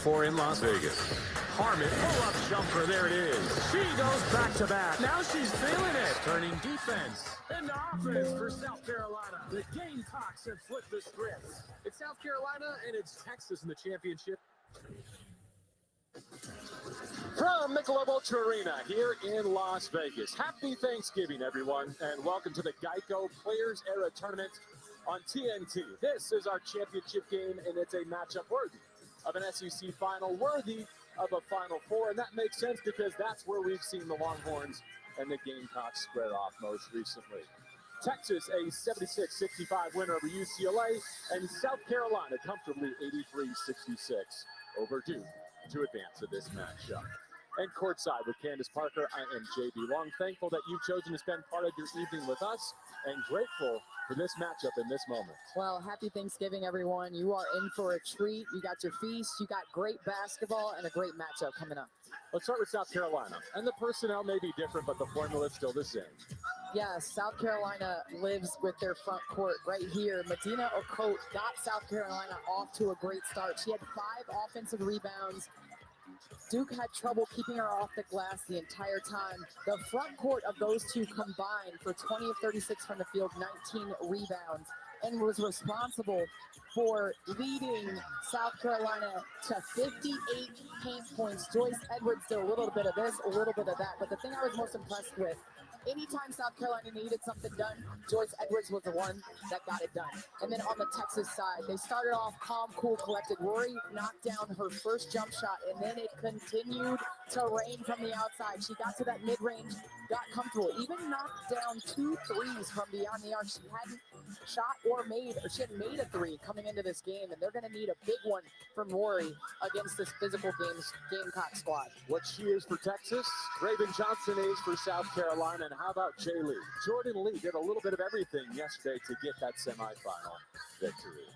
4 in Las Vegas. Harmon, pull-up jumper, there it is. She goes back-to-back. Now she's feeling it. Turning defense into offense for South Carolina. The Gamecocks have flipped the script. It's South Carolina and it's Texas in the championship. From Michelob Ultra Arena here in Las Vegas. Happy Thanksgiving, everyone, and welcome to the Geico Players Era Tournament on TNT. This is our championship game, and it's a matchup worthy of an SEC final, worthy of a Final Four, and that makes sense because that's where we've seen the Longhorns and the Gamecocks square off most recently. Texas, a 76-65 winner over UCLA, and South Carolina comfortably 83-66 over Duke to advance to this matchup. And courtside with Candace Parker, I am JB Long. Thankful that you've chosen to spend part of your evening with us, and grateful for this matchup in this moment. Well, happy Thanksgiving, everyone. You are in for a treat. You got your feast, you got great basketball, and a great matchup coming up. Let's start with South Carolina. And the personnel may be different, but the formula is still the same. Yes, South Carolina lives with their front court right here. Madina got South Carolina off to a great start. She had 5 offensive rebounds. Duke had trouble keeping her off the glass the entire time. The front court of those two combined for 20 of 36 from the field, 19 rebounds, and was responsible for leading South Carolina to 58 paint points. Joyce Edwards did a little bit of this, a little bit of that, but the thing I was most impressed with, anytime South Carolina needed something done, Joyce Edwards was the one that got it done. And then on the Texas side, they started off calm, cool, collected. Rory knocked down her first jump shot, and then it continued to rain from the outside. She got to that mid-range, got comfortable, even knocked down 2 threes from beyond the arc. She hadn't shot or she hadn't made a 3 coming into this game, and they're going to need a big one from Rory against this physical Gamecock squad. What she is for Texas, Raven Johnson is for South Carolina. And how about Jay Lee? Jordan Lee did a little bit of everything yesterday to get that semifinal victory.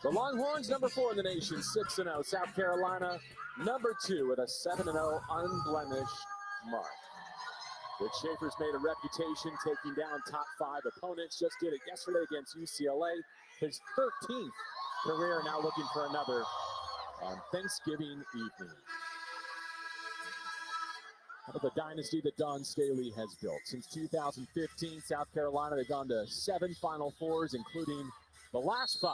The Longhorns, number 4 in the nation, 6-0. South Carolina, number 2 with a 7-0 unblemished mark. The Schaefer's made a reputation taking down top 5 opponents. Just did it yesterday against UCLA. His 13th career, now looking for another on Thanksgiving evening. How about the dynasty that Dawn Staley has built? Since 2015, South Carolina, they've gone to 7 Final Fours, including the last 5.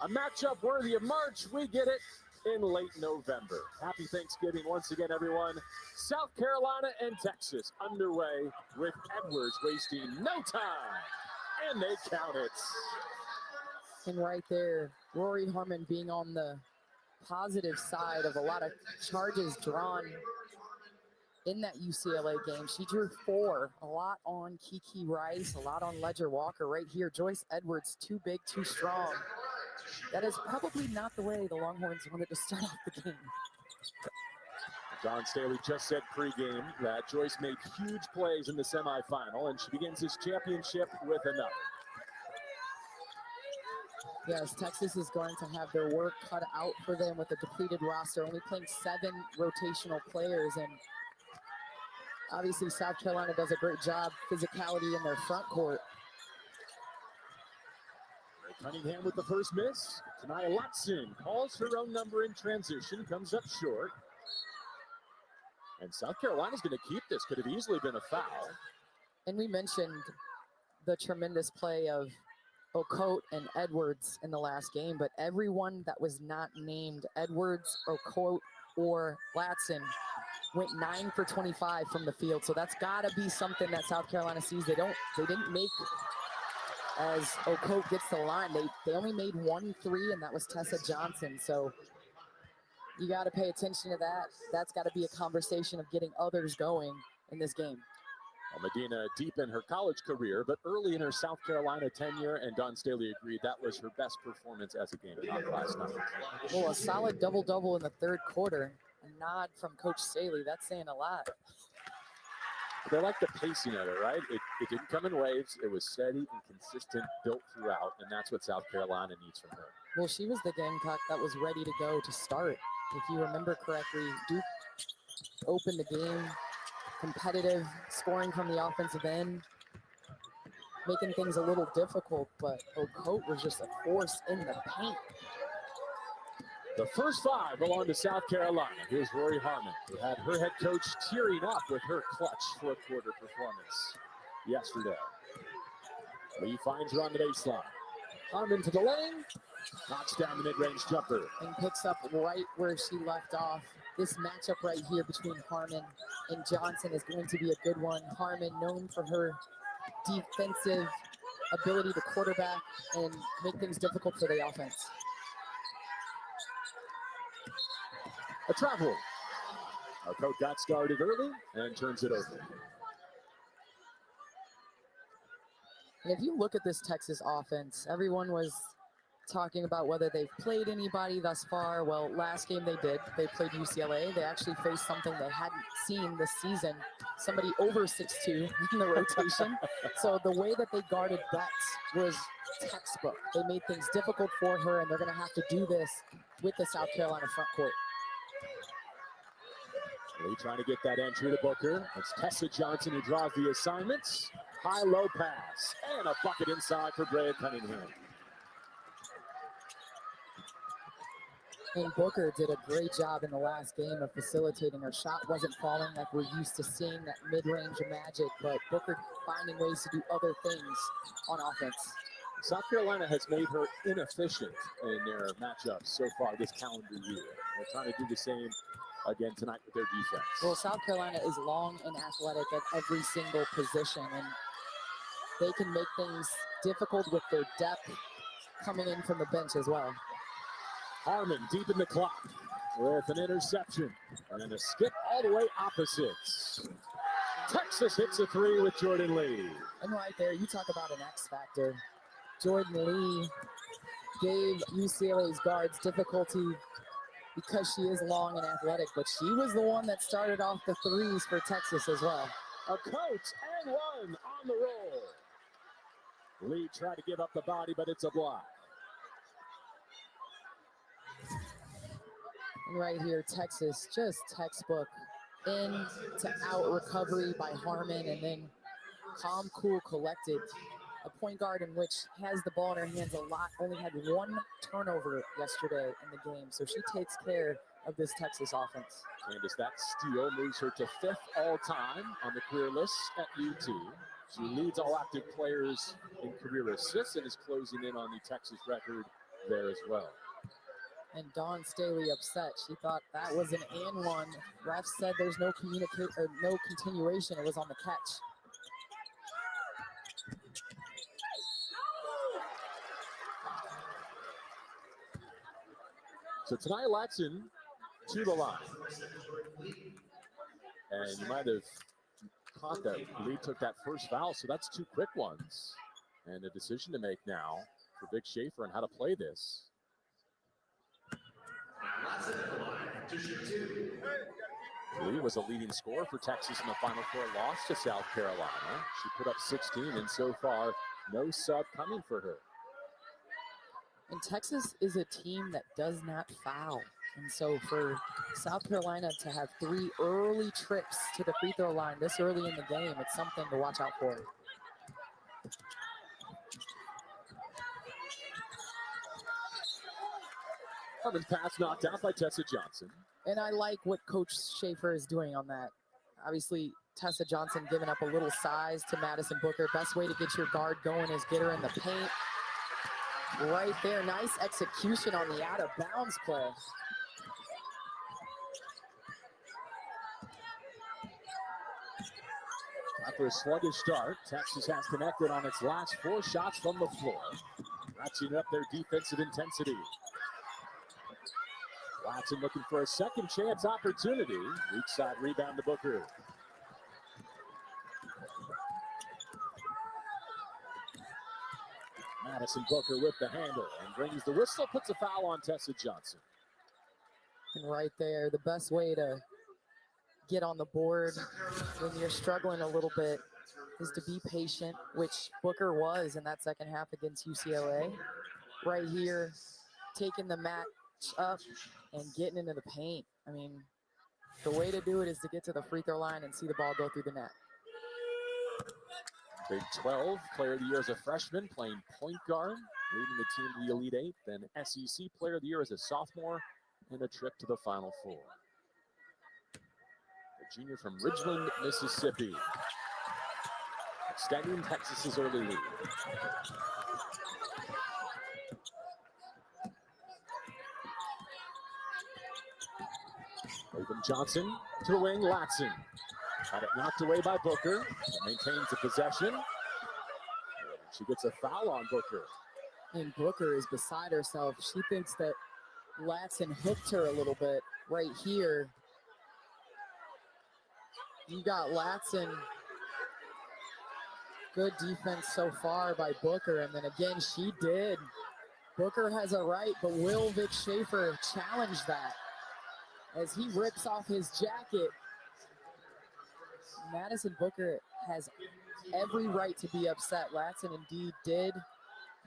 A matchup worthy of March. We get it in late November. Happy Thanksgiving once again, everyone. South Carolina and Texas underway with Edwards wasting no time, and they count it. And right there, Rory Harmon being on the positive side of a lot of charges drawn in that UCLA game. She drew 4, a lot on Kiki Rice, a lot on Ledger Walker. Right here, Joyce Edwards, too big, too strong. That is probably not the way the Longhorns wanted to start off the game. Dawn Staley just said pregame that Joyce made huge plays in the semifinal, and she begins this championship with another. Yes, Texas is going to have their work cut out for them with a depleted roster, only playing 7 rotational players. And obviously South Carolina does a great job, physicality in their front court. Cunningham with the first miss. Tanaya Latson calls her own number in transition, comes up short. And South Carolina's going to keep this. Could have easily been a foul. And we mentioned the tremendous play of Okote and Edwards in the last game, but everyone that was not named Edwards, Okote, or Latson went 9 for 25 from the field. So that's got to be something that South Carolina sees. They didn't make, as Okote gets the line, they only made 1 3, and that was Tessa Johnson. So you got to pay attention to that. That's got to be a conversation of getting others going in this game. Well, Madina deep in her college career, but early in her South Carolina tenure, and Dawn Staley agreed that was her best performance as a Gamecock last night. Well, a solid double-double in the 3rd quarter. A nod from Coach Staley. That's saying a lot. They like the pacing of it, right? It didn't come in waves. It was steady and consistent, built throughout, and that's what South Carolina needs from her. Well, she was the Gamecock that was ready to go to start. If you remember correctly, Duke opened the game competitive, scoring from the offensive end, making things a little difficult, but Okote was just a force in the paint. The first five belong to South Carolina. Here's Rory Harmon, who had her head coach tearing up with her clutch fourth quarter performance yesterday. Lee finds her on the baseline. Harmon to the lane, knocks down the mid-range jumper. And picks up right where she left off. This matchup right here between Harmon and Johnson is going to be a good one. Harmon known for her defensive ability to quarterback and make things difficult for the offense. A travel. Our coach got started early and turns it over. And if you look at this Texas offense, everyone was talking about whether they've played anybody thus far. Well, last game they did. They played UCLA. They actually faced something they hadn't seen this season, somebody over 6'2" in the rotation. So the way that they guarded Betts was textbook. They made things difficult for her, and they're going to have to do this with the South Carolina front court. Lee trying to get that entry to Booker. It's Tessa Johnson who draws the assignments. High-low pass, and a bucket inside for Brea Cunningham. And Booker did a great job in the last game of facilitating. Her shot wasn't falling like we're used to seeing, that mid-range magic, but Booker finding ways to do other things on offense. South Carolina has made her inefficient in their matchups so far this calendar year. They're trying to do the same again tonight with their defense. Well, South Carolina is long and athletic at every single position, and they can make things difficult with their depth coming in from the bench as well. Harmon deep in the clock with an interception and a skip all the way opposites. Texas hits a three with Jordan Lee. And right there, you talk about an X factor. Jordan Lee gave UCLA's guards difficulty because she is long and athletic, but she was the one that started off the threes for Texas as well. A coach and one on the roll. Lee tried to give up the body, but it's a block. And right here, Texas, just textbook in to out recovery by Harmon, and then calm, cool, collected. A point guard in which has the ball in her hands a lot, only had one turnover yesterday in the game, so she takes care of this Texas offense. Candace, that steal moves her to 5th all-time on the career list at UT. She leads all active players in career assists and is closing in on the Texas record there as well. And Dawn Staley upset. She thought that was an and one. Ref said there's no no continuation. It was on the catch. So Tania Latson to the line. And you might have caught that Lee took that first foul, so that's 2 quick ones. And a decision to make now for Vic Schaefer on how to play this. Lee was a leading scorer for Texas in the Final Four loss to South Carolina. She put up 16, and so far, no sub coming for her. And Texas is a team that does not foul. And so for South Carolina to have 3 early trips to the free throw line this early in the game, it's something to watch out for. Harmon's pass knocked out by Tessa Johnson. And I like what Coach Schaefer is doing on that. Obviously, Tessa Johnson giving up a little size to Madison Booker. Best way to get your guard going is get her in the paint. Right there, nice execution on the out of bounds play. After a sluggish start, Texas has connected on its last 4 shots from the floor, ratcheting up their defensive intensity. Watson looking for a second chance opportunity. Weak side rebound to Booker. Madison Booker with the handle and brings the whistle, puts a foul on Tessa Johnson. And right there, the best way to get on the board when you're struggling a little bit is to be patient, which Booker was in that second half against UCLA. Right here, taking the match up and getting into the paint. I mean, the way to do it is to get to the free throw line and see the ball go through the net. Big 12 player of the year as a freshman, playing point guard, leading the team to the Elite 8. Then SEC player of the year as a sophomore, and a trip to the Final Four. The junior from Ridgeland, Mississippi, extending Texas's early lead. Raven Johnson to the wing, Latson. Had it knocked away by Booker. Maintains the possession. She gets a foul on Booker. And Booker is beside herself. She thinks that Latson hooked her a little bit right here. You got Latson. Good defense so far by Booker. And then again, she did. Booker has a right, but will Vic Schaefer challenge that as he rips off his jacket? Madison Booker has every right to be upset. Latson indeed did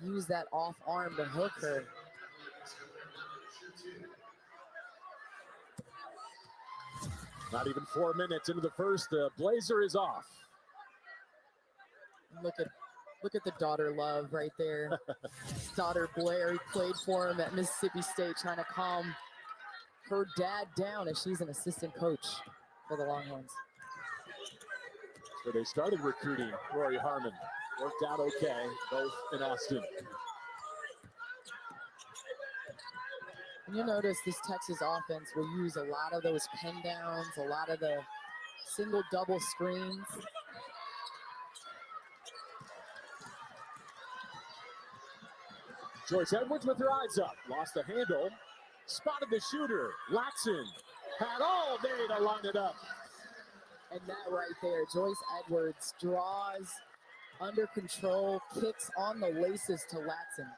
use that off arm to hook her. Not even 4 minutes into the first, the Blazer is off. Look at the daughter love right there. His daughter Blair, he played for him at Mississippi State, trying to calm her dad down as she's an assistant coach for the Longhorns. So they started recruiting Rory Harmon. Worked out okay, both in Austin. And you'll notice this Texas offense will use a lot of those pin downs, a lot of the single double screens. Joyce Edwards with her eyes up, lost the handle, spotted the shooter. Latson had all day to line it up. And that right there, Joyce Edwards draws under control, kicks on the laces to Latson.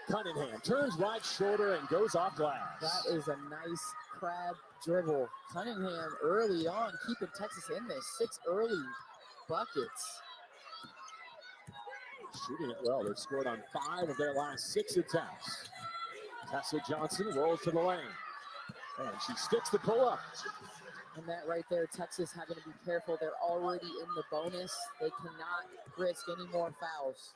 Cunningham turns right shoulder and goes off glass. That is a nice crab dribble. Cunningham early on, keeping Texas in this. 6 early buckets. Shooting it well. They've scored on 5 of their last 6 attempts. Tessa Johnson rolls to the lane. And she sticks the pull-up. And that right there, Texas having to be careful. They're already in the bonus. They cannot risk any more fouls.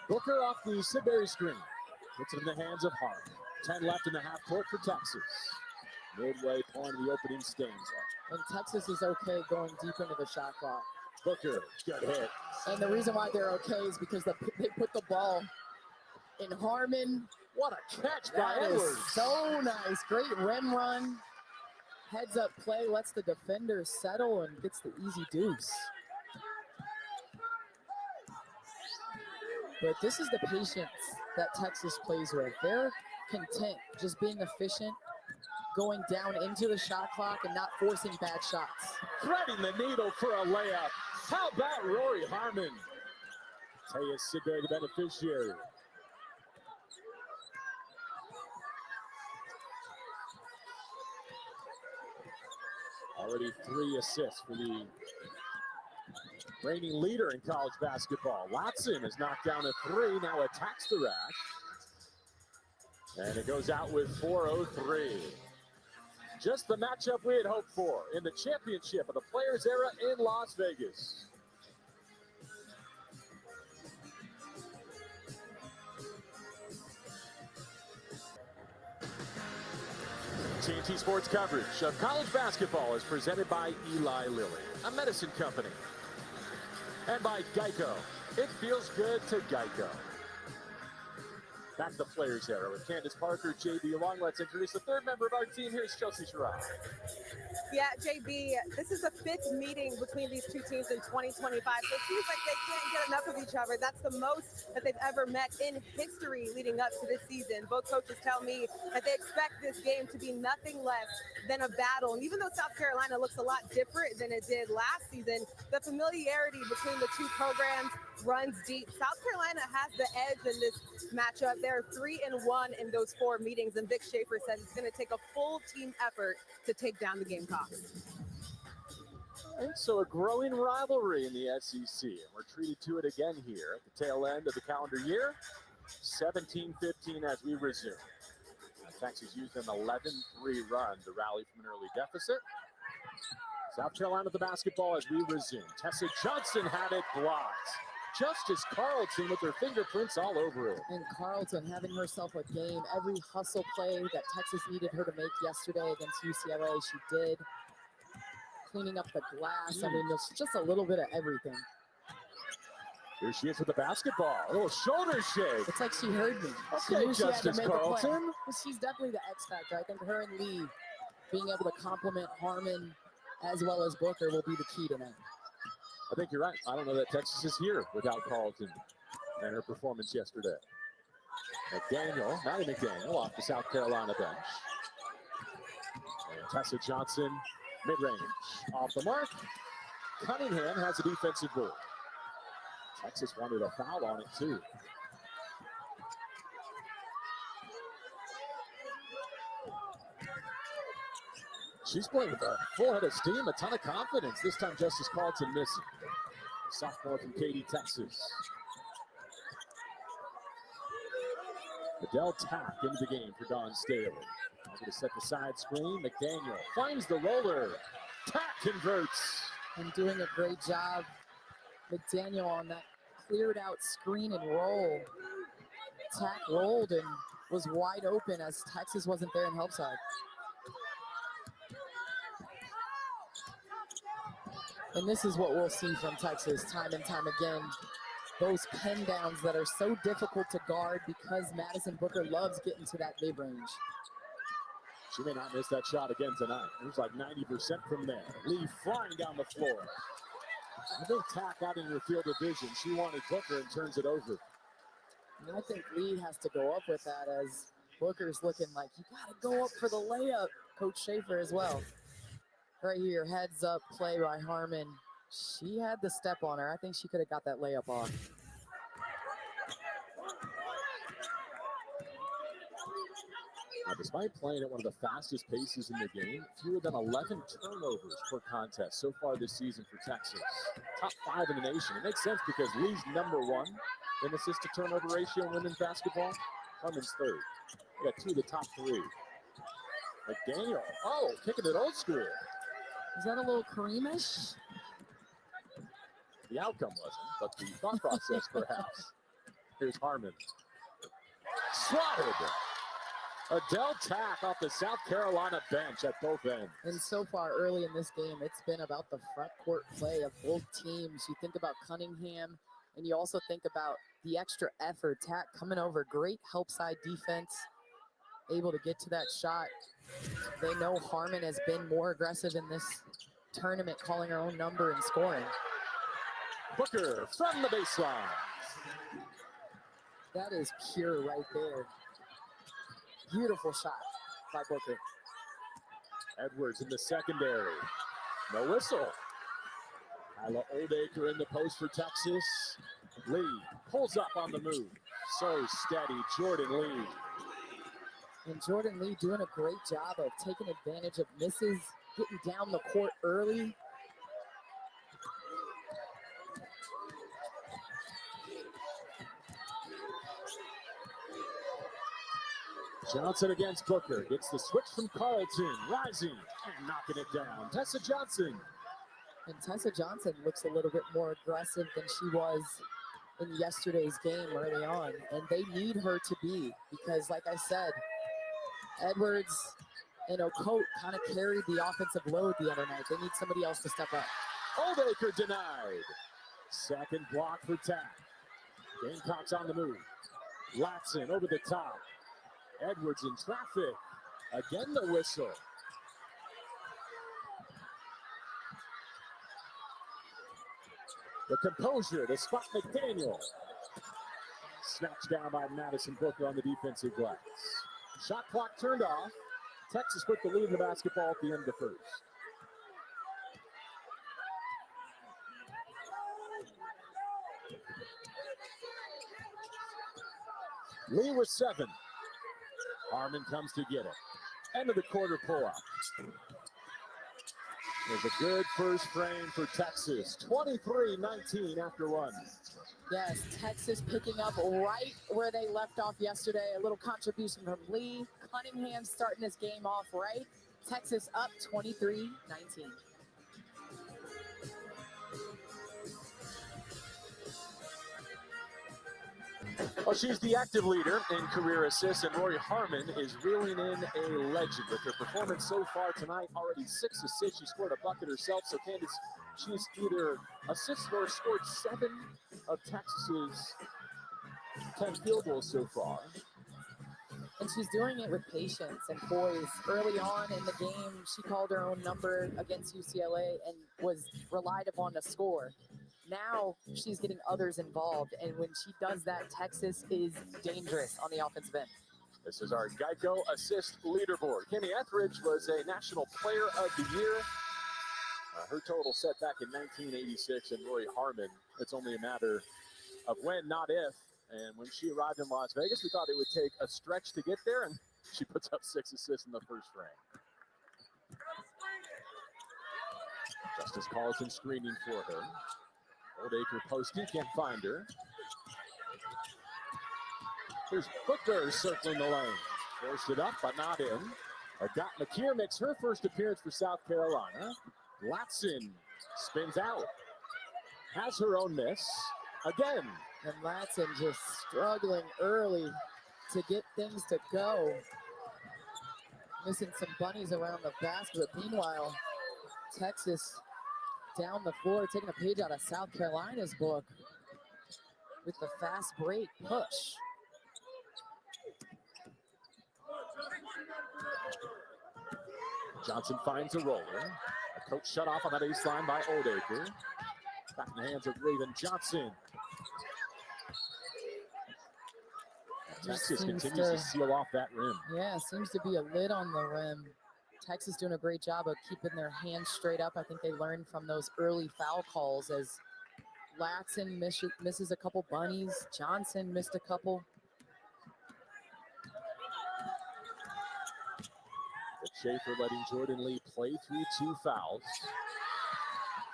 Booker off the Sidbury screen. Puts it in the hands of Hart. 10 left in the half court for Texas. Midway point of the opening stanza. And Texas is okay going deep into the shot clock. Booker, good hit. And the reason why they're okay is because they put the ball in Harmon. What a catch by That Edwards. is so nice. Great rim run. Heads up play, lets the defender settle and gets the easy deuce. But this is the patience that Texas plays with. They're content just being efficient, going down into the shot clock and not forcing bad shots. Threading the needle for a layup. How about Rory Harmon? Taya Sidbury, the beneficiary. Already 3 assists for the reigning leader in college basketball. Latson is knocked down a 3, now attacks the rack. And it goes out with 4:03. Just the matchup we had hoped for in the championship of the Players Era in Las Vegas. TNT Sports coverage of college basketball is presented by Eli Lilly, a medicine company, and by Geico. It feels good to Geico. Back to the Players Era with Candace Parker, JB along. Let's introduce the third member of our team. Here's Chelsea Sherrod. Yeah, JB, this is the 5th meeting between these two teams in 2025. So it seems like they can't get enough of each other. That's the most that they've ever met in history leading up to this season. Both coaches tell me that they expect this game to be nothing less than a battle. And even though South Carolina looks a lot different than it did last season, the familiarity between the two programs runs deep. South Carolina has the edge in this matchup. They're 3-1 in those 4 meetings, and Vic Schaefer says it's going to take a full team effort to take down the Gamecocks. And so a growing rivalry in the SEC, and we're treated to it again here at the tail end of the calendar year. 17-15 as we resume. Texas used an 11-3 run to rally from an early deficit. South Carolina with the basketball as we resume. Tessa Johnson had it blocked. Justice Carlton with her fingerprints all over it. And Carlton having herself a game. Every hustle play that Texas needed her to make yesterday against UCLA, she did. Cleaning up the glass. I mean, it's just a little bit of everything. Here she is with the basketball. A little shoulder shake. It's like she heard me. Okay, Justice Carlton. She's definitely the X factor. I think her and Lee being able to complement Harmon as well as Booker will be the key tonight. I think you're right. I don't know that Texas is here without Carlton and her performance yesterday. Maddie McDaniel off the South Carolina bench. And Tessa Johnson, mid-range, off the mark. Cunningham has a defensive board. Texas wanted a foul on it too. She's playing with a full head of steam, a ton of confidence. This time Justice Carlton missing. Sophomore from Katy, Texas. Adele Tack into the game for Dawn Staley. Over to set the side screen. McDaniel finds the roller. Tack converts. And doing a great job. McDaniel on that cleared out screen and roll. Tack rolled and was wide open as Texas wasn't there in help side. And this is what we'll see from Texas time and time again. Those pin downs that are so difficult to guard because Madison Booker loves getting to that mid-range. She may not miss that shot again tonight. It was like 90% from there. Lee flying down the floor. I think Tack out in her field of vision. She wanted Booker and turns it over. And I think Lee has to go up with that as Booker's looking like, you got to go up for the layup. Coach Schaefer as well. Right here, heads up play by Harmon. She had the step on her. I think she could have got that layup off. Now, despite playing at one of the fastest paces in the game, fewer than 11 turnovers per contest so far this season for Texas. Top 5 in the nation. It makes sense because Lee's #1 in assist to turnover ratio in women's basketball. Harmon's 3rd. We got 2 of the top 3. McDaniel, kicking it old school. Is that a little Kareem-ish? The outcome wasn't, but the thought process perhaps. Here's Harmon. Swatted. Adele Tack off the South Carolina bench at both ends. And so far early in this game, it's been about the front court play of both teams. You think about Cunningham, and you also think about the extra effort. Tack coming over, great help side defense, able to get to that shot. They know Harmon has been more aggressive in this tournament, calling her own number and scoring. Booker from the baseline. That is pure right there. Beautiful shot by Booker. Edwards in the secondary. No whistle. Kyla Oldacre in the post for Texas. Lee pulls up on the move. So steady, Jordan Lee. And Jordan Lee doing a great job of taking advantage of misses, getting down the court early. Johnson against Booker. Gets the switch from Carlton. Rising and knocking it down. Tessa Johnson. And Tessa Johnson looks a little bit more aggressive than she was in yesterday's game early on. And they need her to be because, like I said, Edwards and Okote kind of carried the offensive load the other night. They need somebody else to step up. Oldacre denied. Second block for Tack. Gamecocks on the move. Latson over the top. Edwards in traffic. Again the whistle. The composure to spot McDaniel. Snatched down by Madison Booker on the defensive glass. Shot clock turned off. Texas with the lead in the basketball at the end of the first. Lee with 7. Harmon comes to get it. End of the quarter pull-up. There's a good first frame for Texas. 23-19 after one. Yes, Texas picking up right where they left off yesterday. A little contribution from Lee. Cunningham starting this game off right. Texas up 23-19. Well, she's the active leader in career assists, and Rory Harmon is reeling in a legend with her performance so far tonight. Already 6 assists. She scored a bucket herself. So, Candace, she's either assisted or scored 7 of Texas's 10 field goals so far. And she's doing it with patience and poise. Early on in the game, she called her own number against UCLA and was relied upon to score. Now she's getting others involved, and when she does that, Texas is dangerous on the offensive end. This is our Geico assist leaderboard. Kimmy Etheridge was a National Player of the Year. Her total set back in 1986, and Rory Harmon, it's only a matter of when, not if. And when she arrived in Las Vegas, we thought it would take a stretch to get there, and she puts up 6 assists in the first frame. Justice Carlson screening for her. Oldacre posting, can't find her. Here's Booker circling the lane. Forced it up, but not in. Agat McKeer makes her first appearance for South Carolina. Latson spins out. Has her own miss. Again. And Latson just struggling early to get things to go. Missing some bunnies around the basket. Meanwhile, Texas down the floor, taking a page out of South Carolina's book with the fast break push. Johnson finds a roller. A coach shut off on that baseline by Oldacre. Back in the hands of Raven Johnson. Texas continues to seal off that rim. Yeah, seems to be a lid on the rim. Texas doing a great job of keeping their hands straight up. I think they learned from those early foul calls as Latson misses a couple bunnies. Johnson missed a couple. But Schaefer letting Jordan Lee play through 2 fouls.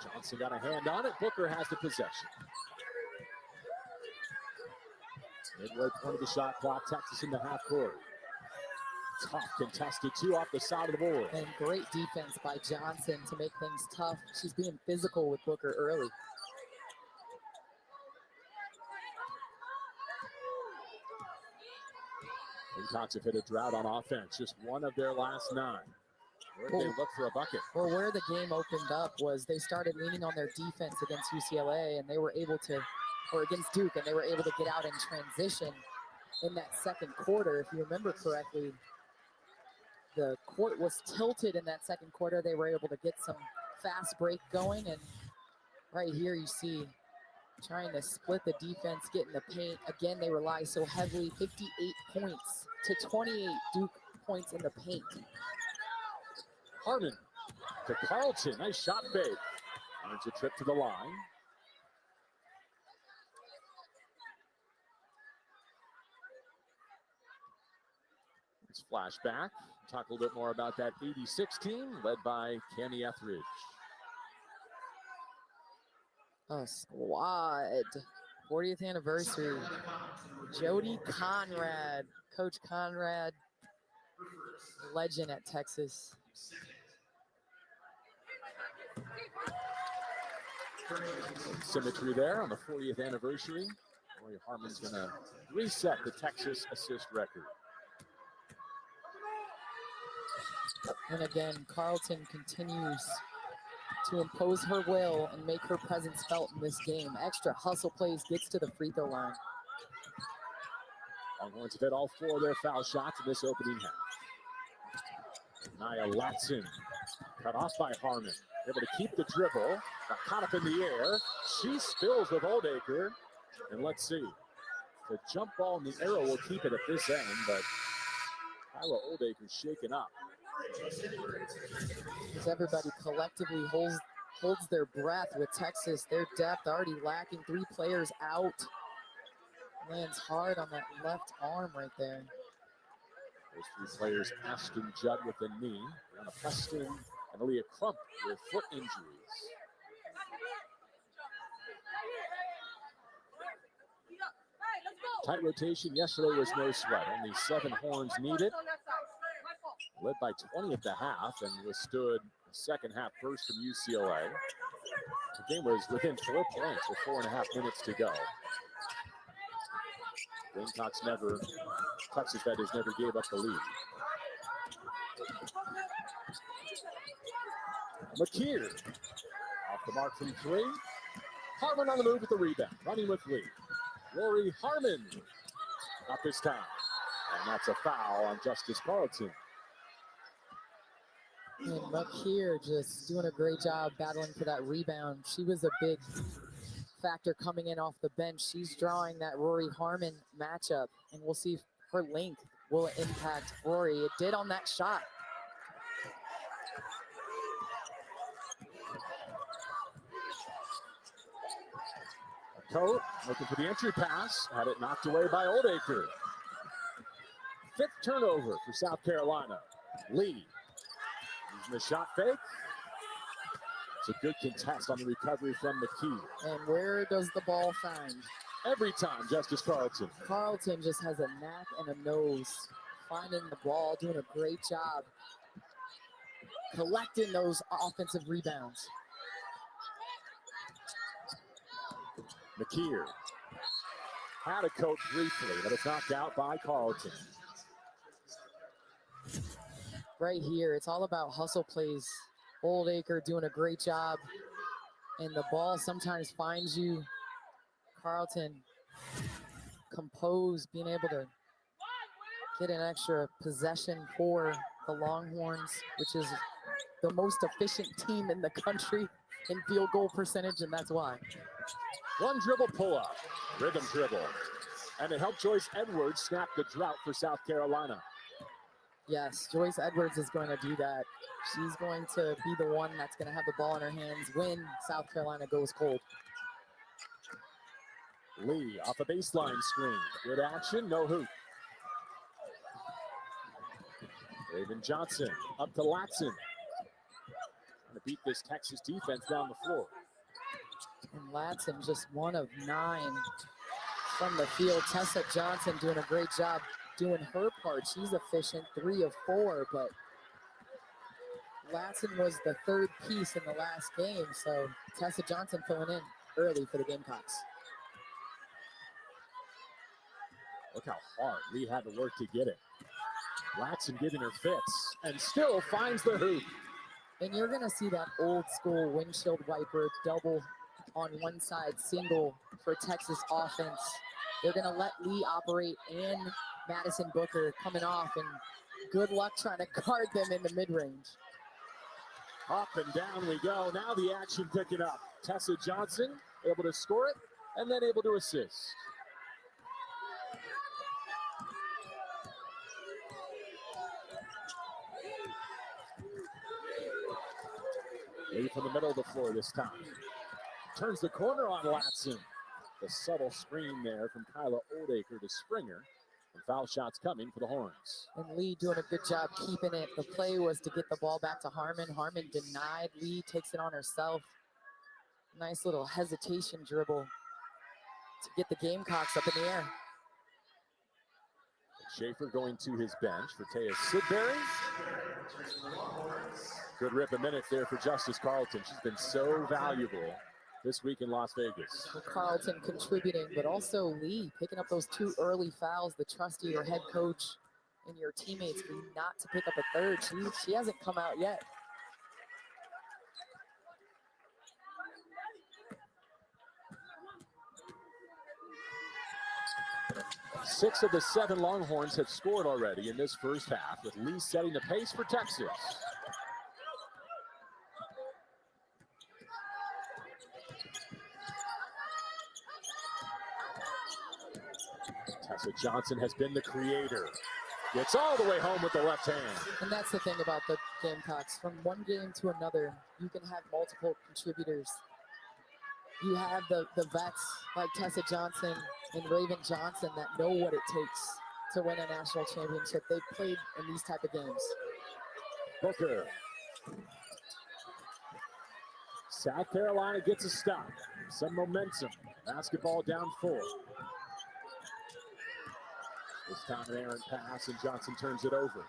Johnson got a hand on it. Booker has the possession. Midway point of the shot clock. Texas in the half court. Tough contested 2 off the side of the board. And great defense by Johnson to make things tough. She's being physical with Booker early. Gamecocks have hit a drought on offense. Just 1 of their last 9. Where they look for a bucket. Well, where the game opened up was they started leaning on their defense against UCLA, and they were able to, or against Duke, and they were able to get out in transition in that second quarter. If you remember correctly, the court was tilted in that second quarter. They were able to get some fast break going, and right here you see trying to split the defense, get in the paint. Again, they rely so heavily, 58 points to 28 Duke points in the paint. Harmon to Carlton, nice shot fake. Earns a trip to the line. Let's flash back, talk a little bit more about that 86 team led by Kimmy Etheridge. A squad, 40th anniversary. Jody Conrad, Coach Conrad, legend at Texas. Symmetry there on the 40th anniversary. Rory Harmon's going to reset the Texas assist record. And again, Carlton continues to impose her will and make her presence felt in this game. Extra hustle plays, gets to the free throw line. Longhorns have hit all 4 of their foul shots in this opening half. Nia Latson cut off by Harmon. Able to keep the dribble. Got caught up in the air. She spills with Oldacre. And let's see. The jump ball and the arrow will keep it at this end, but Kyla Oldacre shaken up. As everybody collectively holds their breath with Texas. Their depth already lacking, 3 players out. Lands hard on that left arm right there. Those 3 players, Ashton Judd with a knee. Brianna Preston and Aaliyah Crump with foot injuries. Tight rotation yesterday was no sweat. Only 7 horns needed. Led by 20 at the half and withstood a second half burst from UCLA. The game was within 4 points with 4.5 minutes to go. Gamecocks never, Texas that is, never gave up the lead. McKeer off the mark from 3. Harmon on the move with the rebound, running with Lee. Rory Harmon, not this time. And that's a foul on Justice Carlton. And McKeer just doing a great job battling for that rebound. She was a big factor coming in off the bench. She's drawing that Rory Harmon matchup, and we'll see if her length will impact Rory. It did on that shot. Coat looking for the entry pass, had it knocked away by Oldacre. 5th turnover for South Carolina. Lee using the shot fake. It's a good contest on the recovery from McKee. And where does the ball find? Every time, Justice Carlton. Carlton just has a knack and a nose, finding the ball, doing a great job collecting those offensive rebounds. McKeer had a Coat briefly, but it's knocked out by Carlton. Right here, it's all about hustle plays. Oldacre doing a great job, and the ball sometimes finds you. Carlton composed, being able to get an extra possession for the Longhorns, which is the most efficient team in the country in field goal percentage, and that's why. 1 dribble pull-up, rhythm dribble, and it helped Joyce Edwards snap the drought for South Carolina. Yes, Joyce Edwards is going to do that. She's going to be the one that's going to have the ball in her hands when South Carolina goes cold. Lee off a baseline screen. Good action, no hoop. Raven Johnson up to Latson. Trying to beat this Texas defense down the floor. And Latson just 1 of 9 from the field. Tessa Johnson doing a great job doing her part. She's efficient, 3 of 4, but Latson was the 3rd piece in the last game, so Tessa Johnson filling in early for the Gamecocks. Look how hard Lee had to work to get it. Latson giving her fits and still finds the hoop. And you're going to see that old school windshield wiper double on one side, single for Texas offense. They're going to let Lee operate and Madison Booker coming off, and good luck trying to guard them in the mid-range. Up and down we go. Now the action picking up. Tessa Johnson able to score it and then able to assist. Lee from the middle of the floor this time. Turns the corner on Latson. The subtle screen there from Kyla Oldacre to Springer. And foul shots coming for the Horns. And Lee doing a good job keeping it. The play was to get the ball back to Harmon. Harmon denied. Lee takes it on herself. Nice little hesitation dribble to get the Gamecocks up in the air. Schaefer going to his bench for Taya Sidbury. Good rip a minute there for Justice Carlton. She's been so valuable this week in Las Vegas. Well, Carlton contributing, but also Lee picking up those 2 early fouls. The trust of your head coach and your teammates for you not to pick up a 3rd. She hasn't come out yet. Six of the 7 Longhorns have scored already in this first half, with Lee setting the pace for Texas. Tessa Johnson has been the creator. Gets all the way home with the left hand. And that's the thing about the Gamecocks. From one game to another, you can have multiple contributors. You have the vets like Tessa Johnson and Raven Johnson that know what it takes to win a national championship. They've played in these type of games. Booker South Carolina gets a stop. Some momentum. Basketball down 4. This time an errant pass, and Johnson turns it over.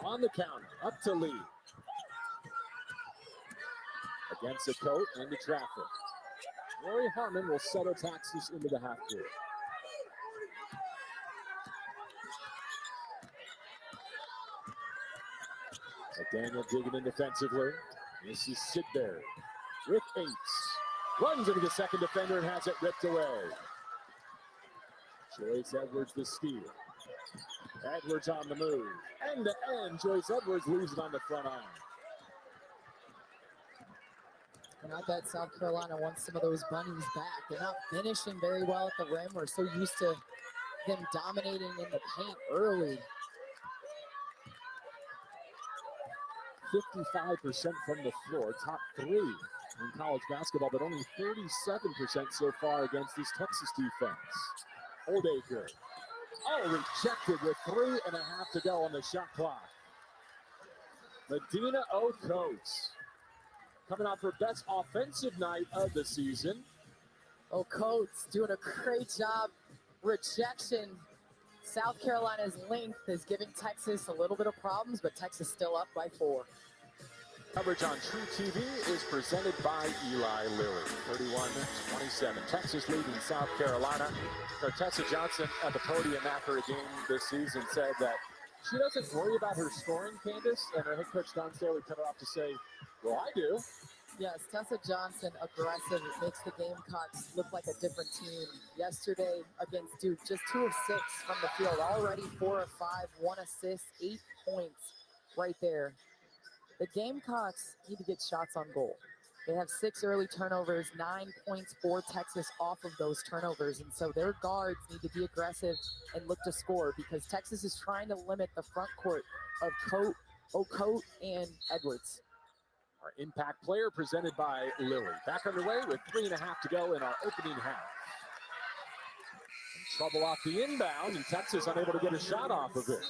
On the counter, up to Lee. Against the coat and the traffic. Rory Harmon will settle Texas into the half court. McDaniel digging in defensively. This is Sidberry with 8. Runs into the second defender and has it ripped away. Joyce Edwards the steal. Edwards on the move. End to end, Joyce Edwards leaves it on the front arm. And I bet South Carolina wants some of those bunnies back. They're not finishing very well at the rim. We're so used to them dominating in the paint early. 55% from the floor, top 3 in college basketball, but only 37% so far against this Texas defense. Oldacre. Oh, rejected with 3.5 to go on the shot clock. Madina Ocotes coming out for best offensive night of the season. Ocotes doing a great job. Rejection. South Carolina's length is giving Texas a little bit of problems, but Texas still up by 4. Coverage on True TV is presented by Eli Lilly. 31-27. Texas leading South Carolina. Tessa Johnson at the podium after a game this season said that she doesn't worry about her scoring, Candace, and her head coach Don Staley cut her off to say, well, I do. Yes, Tessa Johnson, aggressive, makes the Gamecocks look like a different team. Yesterday against Duke, just 2 of 6 from the field. Already 4 of 5, 1 assist, 8 points right there. The Gamecocks need to get shots on goal. They have 6 early turnovers, 9 points for Texas off of those turnovers. And so their guards need to be aggressive and look to score because Texas is trying to limit the front court of Ocote and Edwards. Our impact player presented by Lilly. Back underway with 3.5 to go in our opening half. Some trouble off the inbound, and Texas unable to get a shot off of it.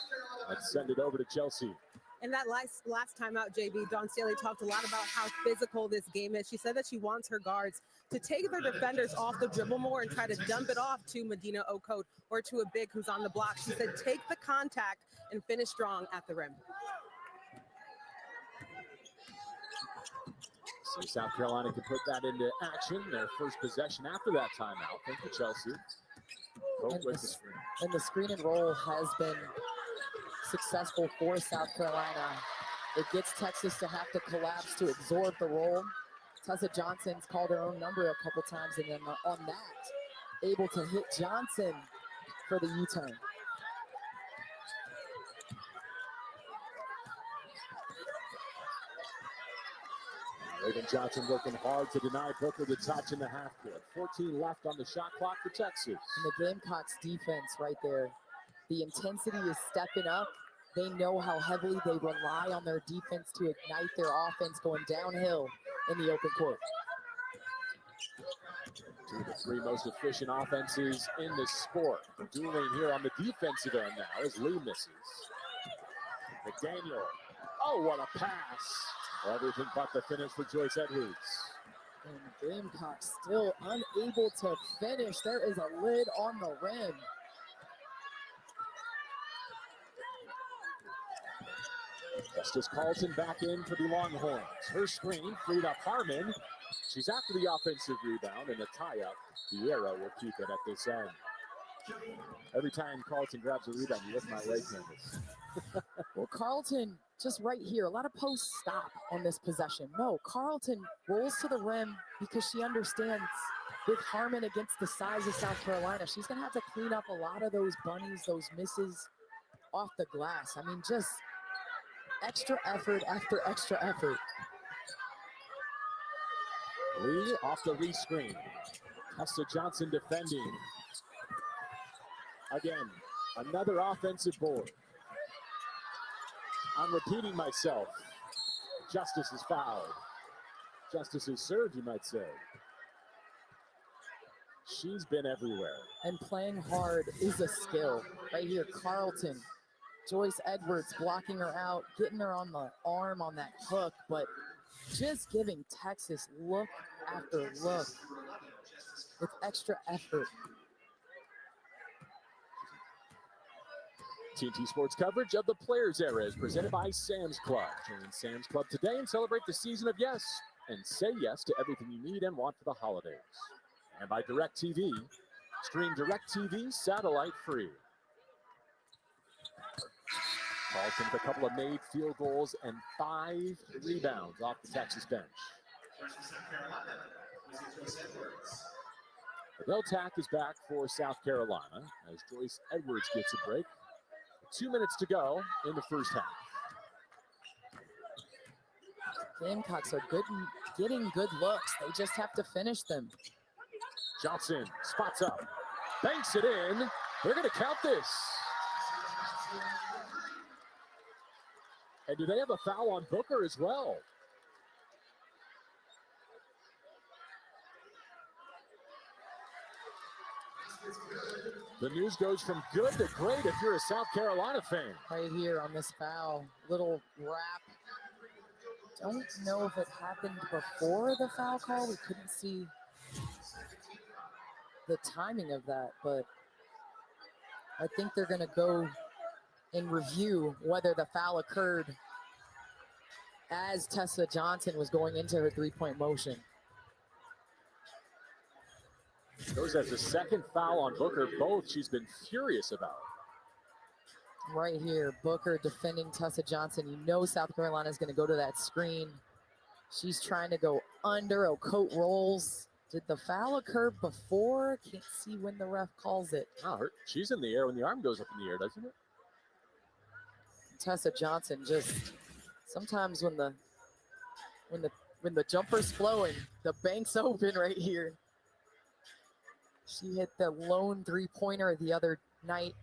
Let's send it over to Chelsea. In that last time out, JB, Dawn Staley talked a lot about how physical this game is. She said that she wants her guards to take their defenders off the dribble more and try to dump it off to Madina Ocote or to a big who's on the block. She said, take the contact and finish strong at the rim. So South Carolina can put that into action. Their first possession after that timeout. Thank you, Chelsea. And the screen and roll has been successful for South Carolina. It gets Texas to have to collapse to absorb the roll. Tessa Johnson's called her own number a couple times, and then on that, able to hit Johnson for the U-turn. Raven Johnson working hard to deny Booker the touch in the half court. 14 left on the shot clock for Texas. And the Gamecocks defense right there. The intensity is stepping up. They know how heavily they rely on their defense to ignite their offense going downhill in the open court. 2 of the 3 most efficient offenses in the sport. Dueling here on the defensive end now as Lee misses. McDaniel. Oh, what a pass. Everything but the finish for Joyce Edwards. And Gamecocks still unable to finish. There is a lid on the rim. Justice Carlton back in for the Longhorns. Her screen freed up Harmon. She's after the offensive rebound, and the tie-up, Vieira will keep it at this end. Every time Carlton grabs a rebound, you lift my leg, Candace. Well, Carlton, just right here, a lot of posts stop on this possession. No, Carlton rolls to the rim because she understands with Harmon against the size of South Carolina, she's going to have to clean up a lot of those bunnies, those misses off the glass. I mean, just extra effort after extra effort. Lee off the re-screen. Tessa Johnson defending. Again, another offensive board. I'm repeating myself. Justice is fouled. Justice is served, you might say. She's been everywhere. And playing hard is a skill. Right here, Carlton. Joyce Edwards blocking her out, getting her on the arm on that hook, but just giving Texas look after look with extra effort. TNT Sports coverage of the Players Era is presented by Sam's Club. Join Sam's Club today and celebrate the season of yes, and say yes to everything you need and want for the holidays. And by DirecTV. Stream DirecTV satellite free. Carlton with a couple of made field goals and 5 rebounds off the Texas bench. Gamecock is back for South Carolina as Joyce Edwards gets a break. 2 minutes to go in the first half. Gamecocks are good, getting good looks. They just have to finish them. Johnson spots up, banks it in. They're going to count this. And do they have a foul on Booker as well? The news goes from good to great if you're a South Carolina fan. Right here on this foul, little wrap. Don't know if it happened before the foul call. We couldn't see the timing of that, but I think they're going to go and review whether the foul occurred as Tessa Johnson was going into her three-point motion. Goes as the second foul on Booker, both she's been furious about. Right here, Booker defending Tessa Johnson. You know South Carolina is going to go to that screen. She's trying to go under. Ocote rolls. Did the foul occur before? Can't see when the ref calls it. Oh, she's in the air when the arm goes up in the air, doesn't it? Tessa Johnson just sometimes when the jumper's flowing, the bank's open right here. She hit the lone three-pointer the other night.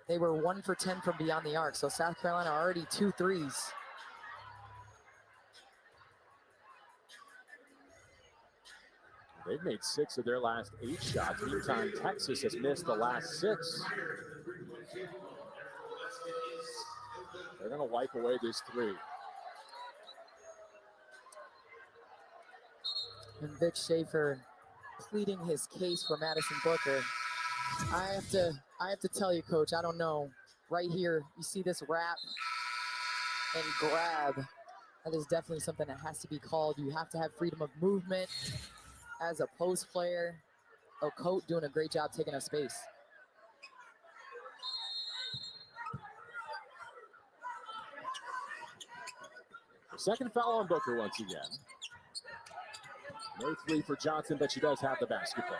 They were 1 for 10 from beyond the arc, so South Carolina already 2 threes. They've made 6 of their last 8 shots. Meantime, Texas has missed the last 6. They're going to wipe away this 3. And Vic Schaefer pleading his case for Madison Booker. I have to tell you, Coach, I don't know. Right here, you see this wrap and grab. That is definitely something that has to be called. You have to have freedom of movement as a post player. Ocote doing a great job taking up space. Second foul on Booker once again. No 3 for Johnson, but she does have the basketball.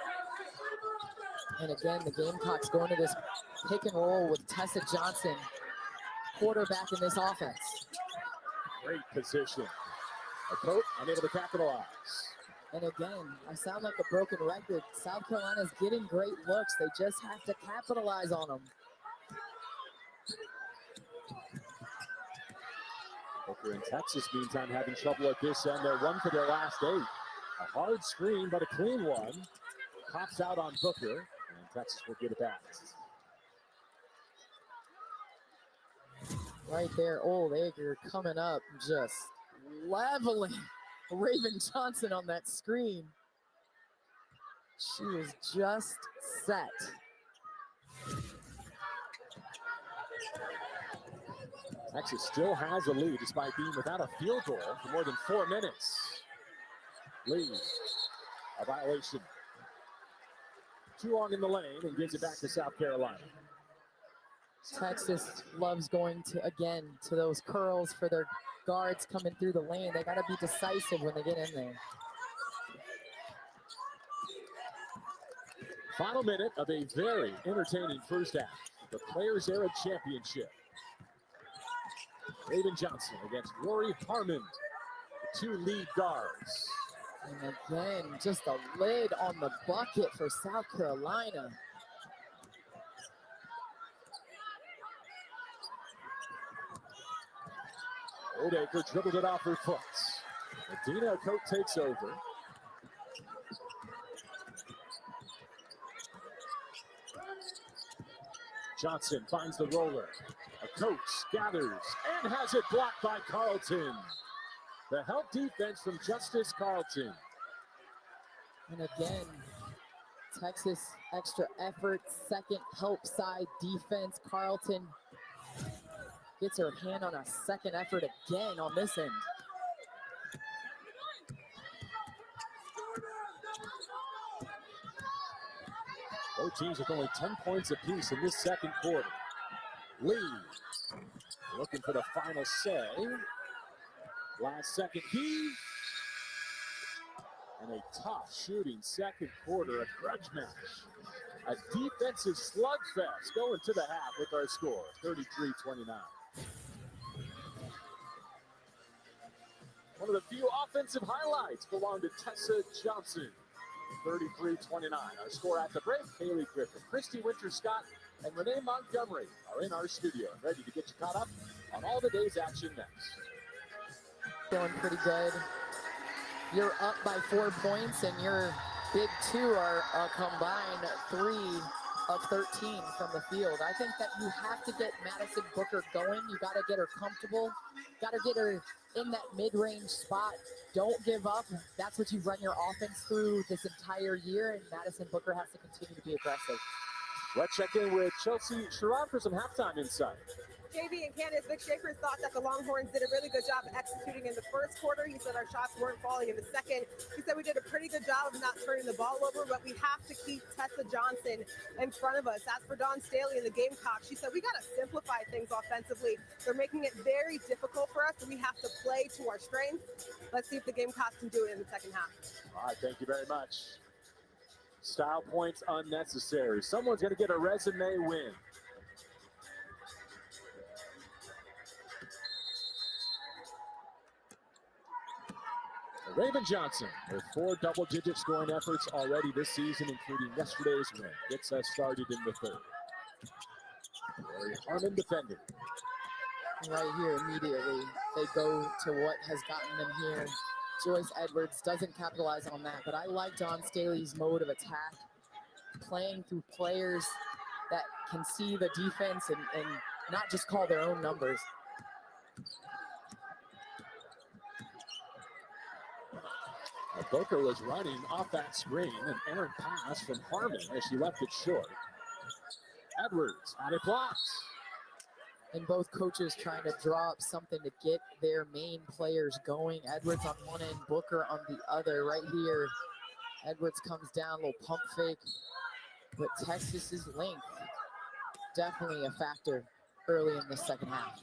And again, the Gamecocks going to this pick and roll with Tessa Johnson, quarterback in this offense. Great position. Ocote unable to capitalize. And again, I sound like a broken record. South Carolina's getting great looks. They just have to capitalize on them. Booker and Texas, meantime, having trouble at this end. They're 1 for their last 8. A hard screen, but a clean one. Pops out on Booker, and Texas will get it back. Right there, Old Acre coming up, just leveling Raven Johnson on that screen. She was just set. Texas still has a lead despite being without a field goal for more than 4 minutes. Lead, a violation. Too long in the lane and gives it back to South Carolina. Texas loves going to, again, to those curls for their guards coming through the lane. They got to be decisive when they get in there. Final minute of a very entertaining first half. The Players Era Championship. Raven Johnson against Rory Harmon, the 2 lead guards. And again, just a lid on the bucket for South Carolina. Oldacre dribbled it off her foot. Madina Coat takes over. Johnson finds the roller. A coach gathers and has it blocked by Carlton. The help defense from Justice Carlton. And again, Texas extra effort, second help side defense. Carlton gets her hand on a second effort again on this end. Both teams with only 10 points apiece in this second quarter. Lee looking for the final say. Last second heave. And a tough shooting second quarter, a grudge match. A defensive slugfest going to the half with our score, 33-29. One of the few offensive highlights belong to Tessa Johnson, 33-29. Our score at the break, Haley Griffin, Christy Winter-Scott, and Renee Montgomery are in our studio, ready to get you caught up on all the day's action next. Feeling pretty good. You're up by 4 points, and your big two are a combined 3 of 13 from the field. I think that you have to get Madison Booker going. You got to get her comfortable. Got to get her in that mid-range spot. Don't give up. That's what you've run your offense through this entire year, and Madison Booker has to continue to be aggressive. Let's check in with Chelsea Sherrod for some halftime insight. JV and Candace, Vic Schaefer thought that the Longhorns did a really good job executing in the first quarter. He said our shots weren't falling in the second. He said we did a pretty good job of not turning the ball over, but we have to keep Tessa Johnson in front of us. As for Dawn Staley and the Gamecock, she said we got to simplify things offensively. They're making it very difficult for us, and we have to play to our strengths. Let's see if the Gamecocks can do it in the second half. All right, thank you very much. Style points unnecessary. Someone's going to get a resume win. Raven Johnson with 4 double-digit scoring efforts already this season, including yesterday's win. Gets us started in the third. Very Harmon defending. Right here immediately, they go to what has gotten them here. Joyce Edwards doesn't capitalize on that, but I like Dawn Staley's mode of attack, playing through players that can see the defense and not just call their own numbers. Booker was running off that screen, an errant pass from Harmon as she left it short. Edwards had it blocked. And both coaches trying to draw up something to get their main players going. Edwards on one end, Booker on the other. Right here, Edwards comes down, little pump fake. But Texas's length, definitely a factor early in the second half.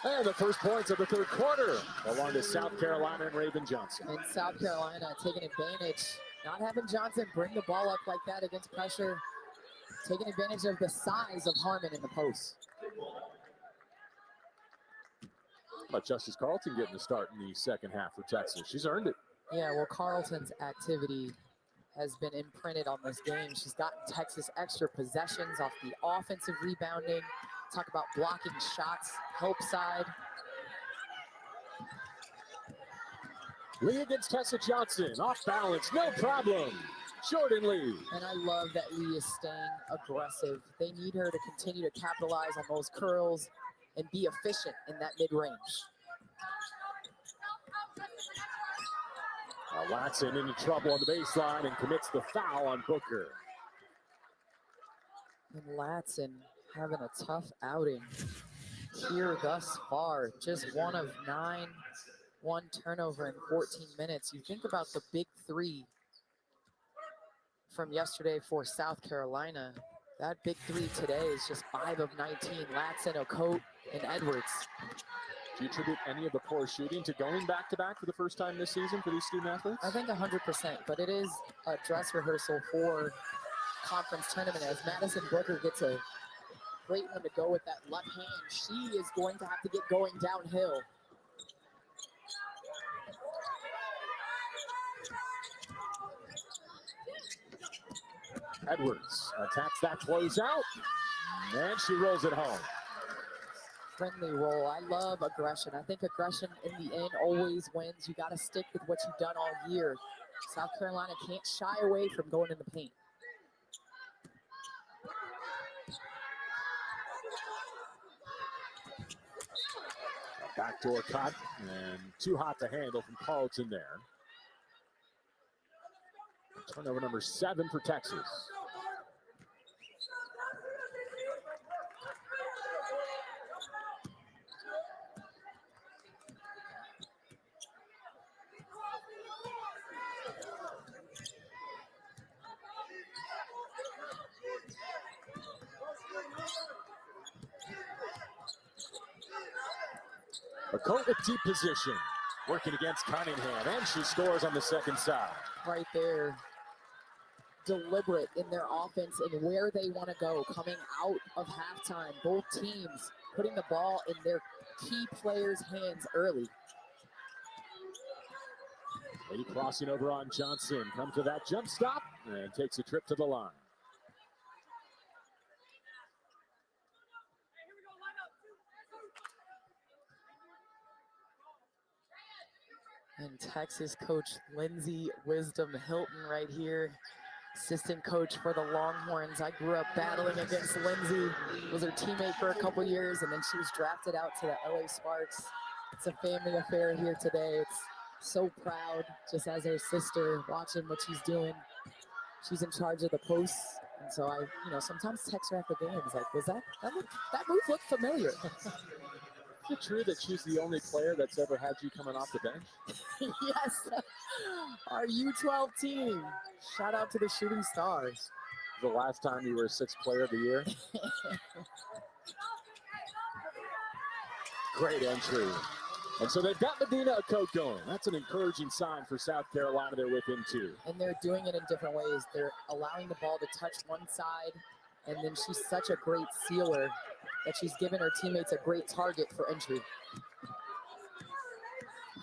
And the first points of the third quarter belong to South Carolina and Raven Johnson. And South Carolina taking advantage, not having Johnson bring the ball up like that against pressure, taking advantage of the size of Harmon in the post. But Justice Carlton getting the start in the second half for Texas. She's earned it. Yeah, well, Carlton's activity has been imprinted on this game. She's gotten Texas extra possessions off the offensive rebounding. Talk about blocking shots, help side. Lee against Tessa Johnson, off balance, no problem. Jordan Lee. And I love that Lee is staying aggressive. They need her to continue to capitalize on those curls and be efficient in that mid-range. Watson into trouble on the baseline and commits the foul on Booker. And Latson having a tough outing here thus far. Just 1 of 9, 1 turnover in 14 minutes. You think about the big 3 from yesterday for South Carolina. That big 3 today is just 5 of 19. Latson, Ocote, and Edwards. Do you attribute any of the poor shooting to going back-to-back for the first time this season for these student athletes? I think 100%, but it is a dress rehearsal for conference tournament as Madison Booker gets a great one to go with that left hand. She is going to have to get going downhill. Edwards attacks that closeout, and she rolls it home. Friendly roll. I love aggression. I think aggression in the end always wins. You got to stick with what you've done all year. South Carolina can't shy away from going in the paint. Backdoor cut, and too hot to handle from Carlton there. Turnover number 7 for Texas. A coat with deep position, working against Cunningham, and she scores on the second side. Right there, deliberate in their offense and where they want to go, coming out of halftime. Both teams putting the ball in their key players' hands early. Lady crossing over on Johnson, comes to that jump stop, and takes a trip to the line. And Texas coach Lindsay Wisdom Hilton right here, assistant coach for the Longhorns. I grew up battling against Lindsay, was her teammate for a couple years, and then she was drafted out to the LA Sparks. It's a family affair here today. It's so proud, just as her sister, watching what she's doing. She's in charge of the posts, and so I, sometimes text her after games, like, was that move looked familiar? Is it true that she's the only player that's ever had you coming off the bench? Yes, our U12 team. Shout out to the Shooting Stars. The last time you were 6th player of the year? Great entry. And so they've got Madina a coat going. That's an encouraging sign for South Carolina. They're within 2. And they're doing it in different ways. They're allowing the ball to touch one side, and then she's such a great sealer that she's given her teammates a great target for entry.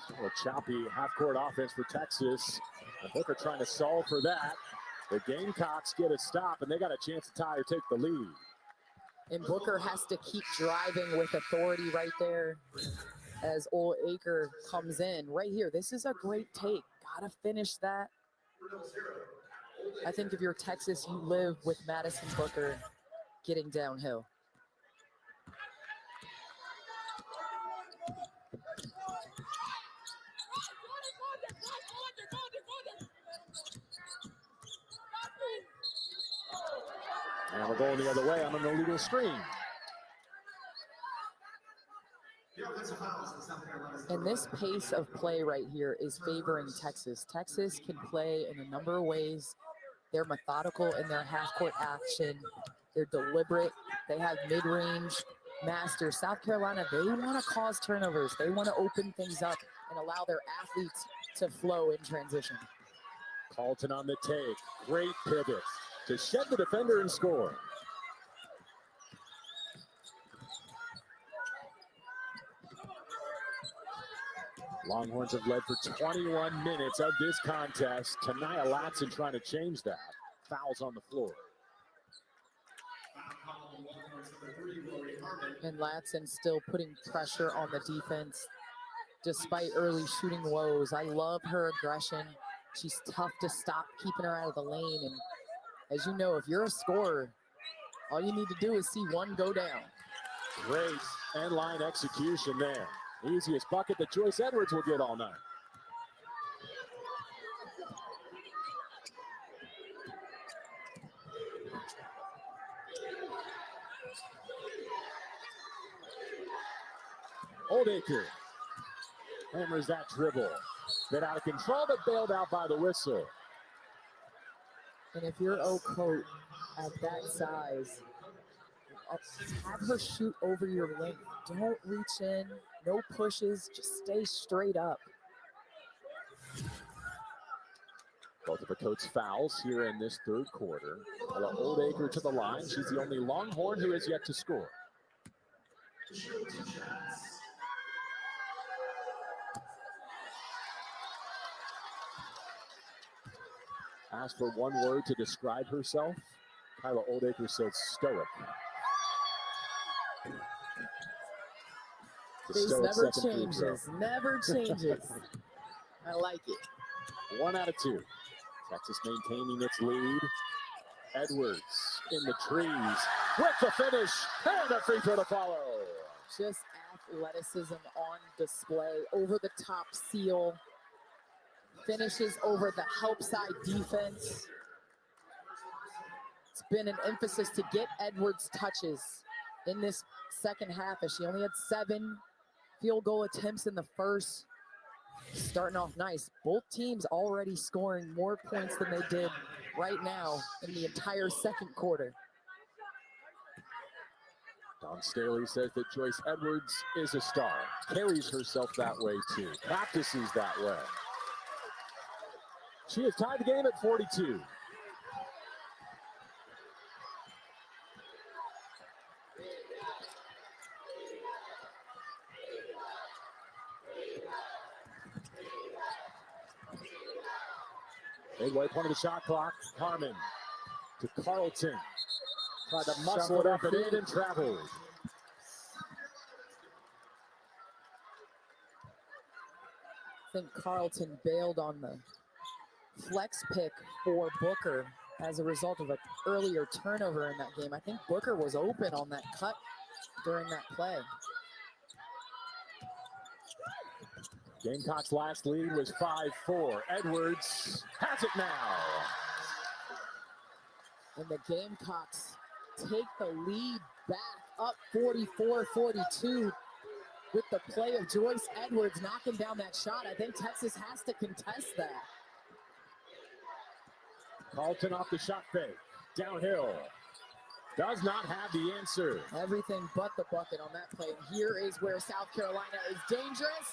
A choppy half-court offense for Texas. Booker trying to solve for that. The Gamecocks get a stop, and they got a chance to tie or take the lead. And Booker has to keep driving with authority right there as Old Acre comes in. Right here, this is a great take. Gotta finish that. I think if you're Texas, you live with Madison Booker getting downhill. And we're going the other way on an illegal screen. And this pace of play right here is favoring Texas. Texas can play in a number of ways. They're methodical in their half-court action. They're deliberate. They have mid-range masters. South Carolina, they want to cause turnovers. They want to open things up and allow their athletes to flow in transition. Carlton on the take. Great pivot to shed the defender and score. Longhorns have led for 21 minutes of this contest. Tanaya Latson trying to change that. Fouls on the floor. And Latson still putting pressure on the defense despite early shooting woes. I love her aggression. She's tough to stop, keeping her out of the lane. And as you know, if you're a scorer, all you need to do is see one go down. Great end line execution there. Easiest bucket that Joyce Edwards will get all night. Oldacre hammers that dribble. Bit out of control, but bailed out by the whistle. And if you're Ocote at that size, have her shoot over your length. Don't reach in, no pushes, just stay straight up. Both of Ocote's fouls here in this third quarter. Oldacre to the line. She's the only Longhorn who has yet to score. Asked for one word to describe herself. Kyla Oldacre said stoic. This never changes, never changes. I like it. 1 out of 2. Texas maintaining its lead. Edwards in the trees with the finish and a free throw to follow. Just athleticism on display. Over the top seal. Finishes over the help side defense. It's been an emphasis to get Edwards touches in this second half, as she only had 7 field goal attempts in the first. Starting off nice. Both teams already scoring more points than they did right now in the entire second quarter. Don Staley says that Joyce Edwards is a star. Carries herself that way too. Practices that way. She has tied the game at 42. Midway point of the shot clock. Harmon to Carlton. Tried to muscle it up and in and traveled. I think Carlton bailed on the flex pick for Booker as a result of an earlier turnover in that game. I think Booker was open on that cut during that play. Gamecock's last lead was 5-4. Edwards has it now. And the Gamecocks take the lead back up 44-42 with the play of Joyce Edwards knocking down that shot. I think Texas has to contest that. Carlton off the shot fake. Downhill. Does not have the answer. Everything but the bucket on that play. And here is where South Carolina is dangerous,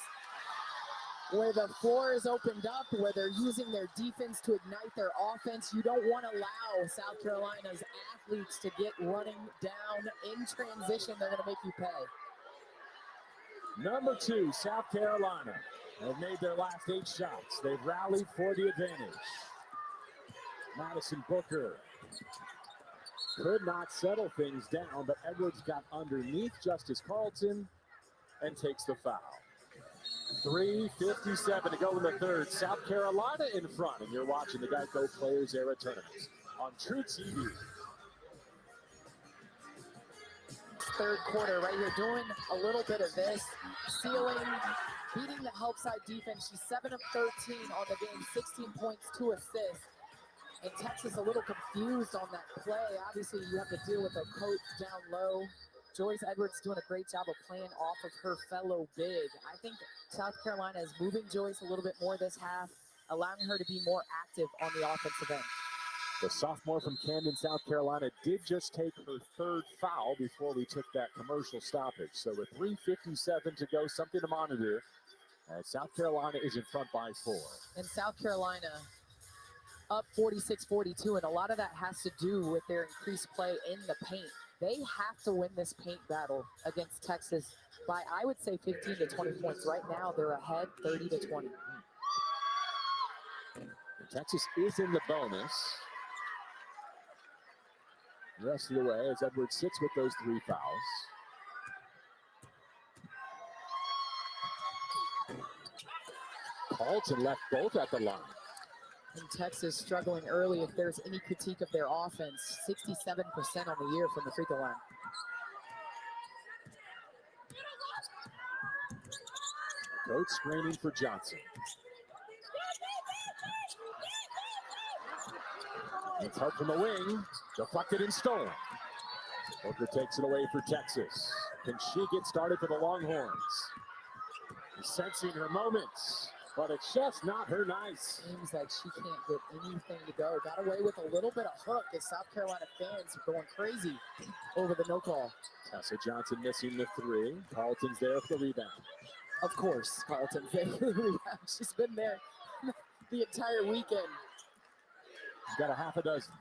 where the floor is opened up, where they're using their defense to ignite their offense. You don't want to allow South Carolina's athletes to get running down in transition. They're going to make you pay. Number 2, South Carolina have made their last 8 shots. They've rallied for the advantage. Madison Booker could not settle things down, but Edwards got underneath Justice Carlton and takes the foul. 3:57 to go in the third. South Carolina in front, and you're watching the Geico Players Era Tournament on True TV. Third quarter right here, doing a little bit of this, sealing, beating the help side defense. She's 7 of 13 on the game, 16 points, 2 assists. And Texas a little confused on that play. Obviously, you have to deal with a coach down low. Joyce Edwards doing a great job of playing off of her fellow big. I think South Carolina is moving Joyce a little bit more this half, allowing her to be more active on the offensive end. The sophomore from Camden, South Carolina, did just take her 3rd foul before we took that commercial stoppage. So with 3:57 to go, something to monitor. South Carolina is in front by 4. And South Carolina up 46-42, and a lot of that has to do with their increased play in the paint. They have to win this paint battle against Texas by, I would say, 15 to 20 points. Right now, they're ahead 30 to 20. Texas is in the bonus. The rest of the way as Edwards sits with those 3 fouls. Carlton left both at the line. And Texas struggling early. If there's any critique of their offense, 67% on the year from the free throw line. Coach screening for Johnson. It's up from the wing, deflected and stolen. Booker takes it away for Texas. Can she get started for the Longhorns? Sensing her moments, but it's just not her night. Seems like she can't get anything to go. Got away with a little bit of hook as South Carolina fans are going crazy over the no call. Tessa Johnson missing the 3. Carlton's there for the rebound. Of course, Carlton's there for the rebound. She's been there the entire weekend. She's got a half a dozen.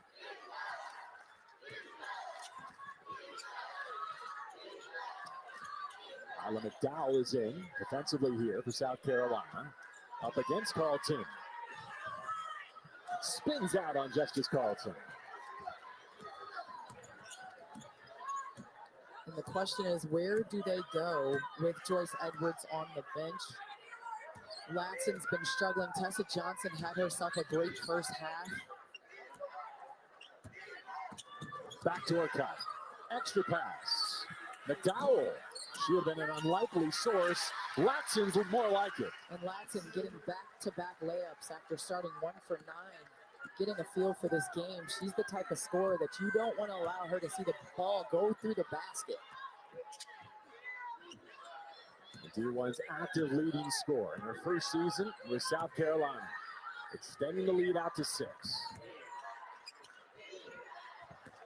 Isla McDowell is in defensively here for South Carolina. Up against Carlton. Spins out on Justice Carlton. And the question is, where do they go with Joyce Edwards on the bench? Latson's been struggling. Tessa Johnson had herself a great first half. Back to her cut. Extra pass. McDowell She would have been an unlikely source. Latson's look more like it. And Latson getting back-to-back layups after starting 1 for 9. Getting a feel for this game. She's the type of scorer that you don't want to allow her to see the ball go through the basket. The D1's active leading scorer in her first season with South Carolina, extending the lead out to 6.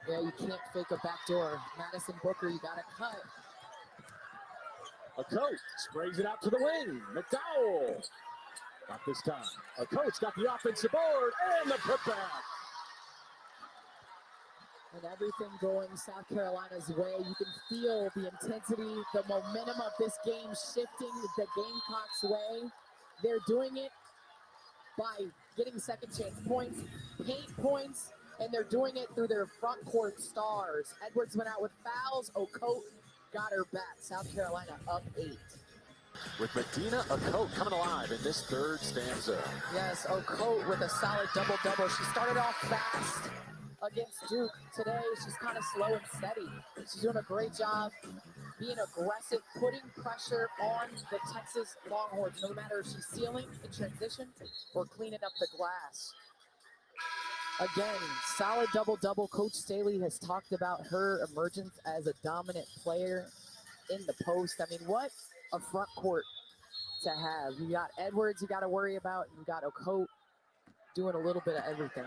Yeah, you can't fake a backdoor. Madison Booker, you got to cut. A coach sprays it out to the wing. McDowell. Not this time. A coach got the offensive board and the putback. And everything going South Carolina's way. You can feel the intensity, the momentum of this game shifting the Gamecocks' way. They're doing it by getting second chance points, paint points, and they're doing it through their front court stars. Edwards went out with fouls. Ocote got her back. South Carolina up 8. With Madina, Ocote coming alive in this third stanza. Yes, Ocote with a solid double-double. She started off fast against Duke. Today, she's kind of slow and steady. She's doing a great job being aggressive, putting pressure on the Texas Longhorns, no matter if she's sealing in transition or cleaning up the glass. Again, solid double-double. Coach Staley has talked about her emergence as a dominant player in the post. I mean, what a front court to have. You got Edwards you got to worry about. You got Ocote doing a little bit of everything.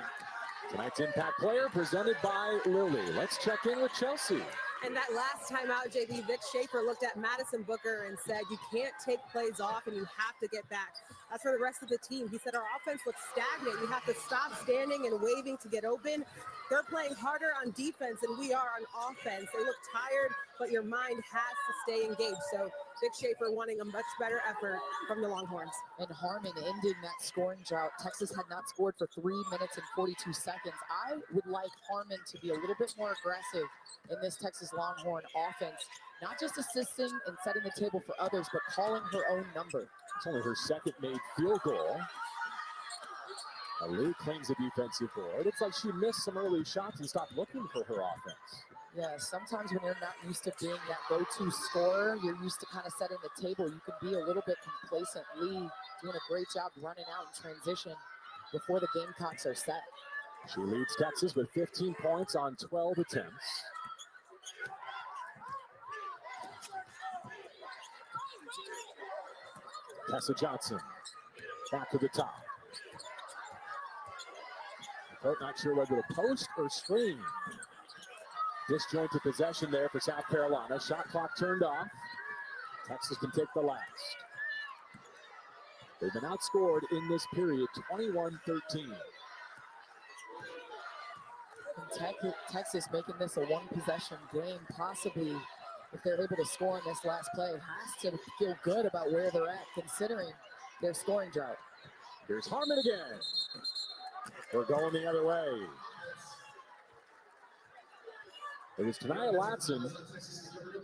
Tonight's impact player presented by Lily. Let's check in with Chelsea. And that last time out, JB, Vic Schaefer looked at Madison Booker and said, you can't take plays off and you have to get back. As for the rest of the team, he said, our offense looks stagnant. You have to stop standing and waving to get open. They're playing harder on defense than we are on offense. They look tired, but your mind has to stay engaged. So Vic Schaefer wanting a much better effort from the Longhorns. And Harmon ending that scoring drought. Texas had not scored for 3 minutes and 42 seconds. I would like Harmon to be a little bit more aggressive in this Texas Longhorn offense, not just assisting and setting the table for others, but calling her own number. It's only her second made field goal. Lou claims the defensive board. It's like she missed some early shots and stopped looking for her offense. Yeah, sometimes when you're not used to being that go-to scorer, you're used to kind of setting the table. You can be a little bit complacent. Lee doing a great job running out in transition before the Gamecocks are set. She leads Texas with 15 points on 12 attempts. Tessa Johnson back to the top. Not sure whether to post or screen. Disjointed possession there for South Carolina. Shot clock turned off. Texas can take the last. They've been outscored in this period 21-13. Texas making this a one-possession game, possibly if they're able to score on this last play. Has to feel good about where they're at, considering their scoring drought. Here's Harmon again. We're going the other way. It was Tanaya Latson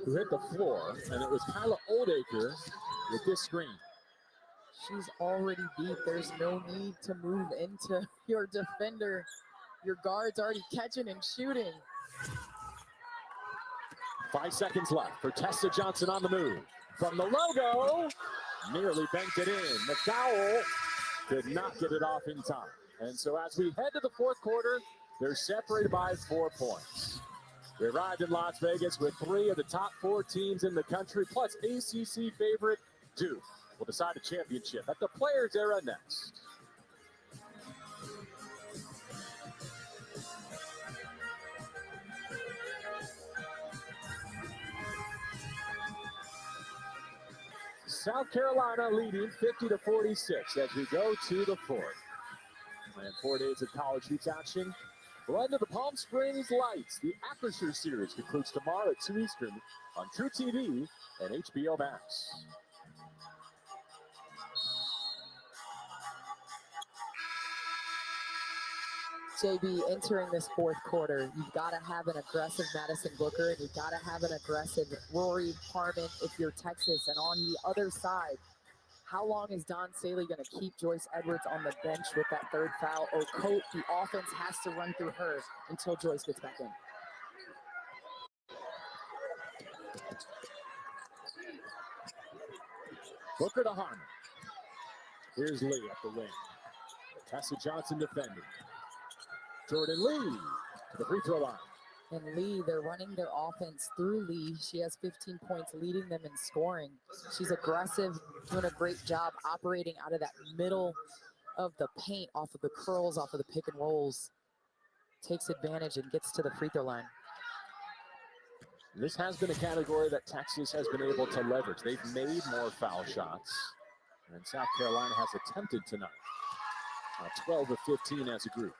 who hit the floor, and it was Kyla Oldacre with this screen. She's already beat. There's no need to move into your defender. Your guard's already catching and shooting. 5 seconds left for Tessa Johnson on the move. From the logo, nearly banked it in. McDowell did not get it off in time. And so as we head to the fourth quarter, they're separated by 4 points. We arrived in Las Vegas with 3 of the top 4 teams in the country, plus ACC favorite Duke will decide the championship at the Players Era next. South Carolina leading 50-46 as we go to the fourth. And 4 days of college hoops action. We'll end to the Palm Springs Lights. The Aperture Series concludes tomorrow at 2 Eastern on True TV and HBO Max. JB, entering this fourth quarter, you've got to have an aggressive Madison Booker, and you've got to have an aggressive Rory Harmon if you're Texas. And on the other side, how long is Don Staley going to keep Joyce Edwards on the bench with that third foul? Ocote, the offense has to run through her until Joyce gets back in. Booker to Harmon. Here's Lee up the wing. Tessa Johnson defending. Jordan Lee to the free throw line. And Lee, they're running their offense through Lee. She has 15 points, leading them in scoring. She's aggressive, doing a great job operating out of that middle of the paint, off of the curls, off of the pick and rolls. Takes advantage and gets to the free throw line. This has been a category that Texas has been able to leverage. They've made more foul shots, and South Carolina has attempted tonight. 12 of 15 as a group.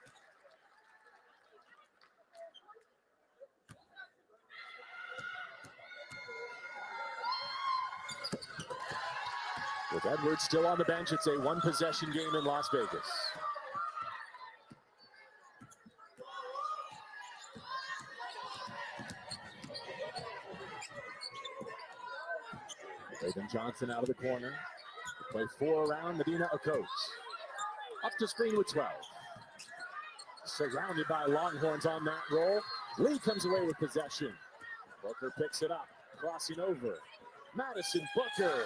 With Edwards still on the bench, it's a one-possession game in Las Vegas. Raven Johnson out of the corner. Play 4 around Madina a coach. Up to screen with 12. Surrounded by Longhorns on that roll. Lee comes away with possession. Booker picks it up, crossing over. Madison Booker.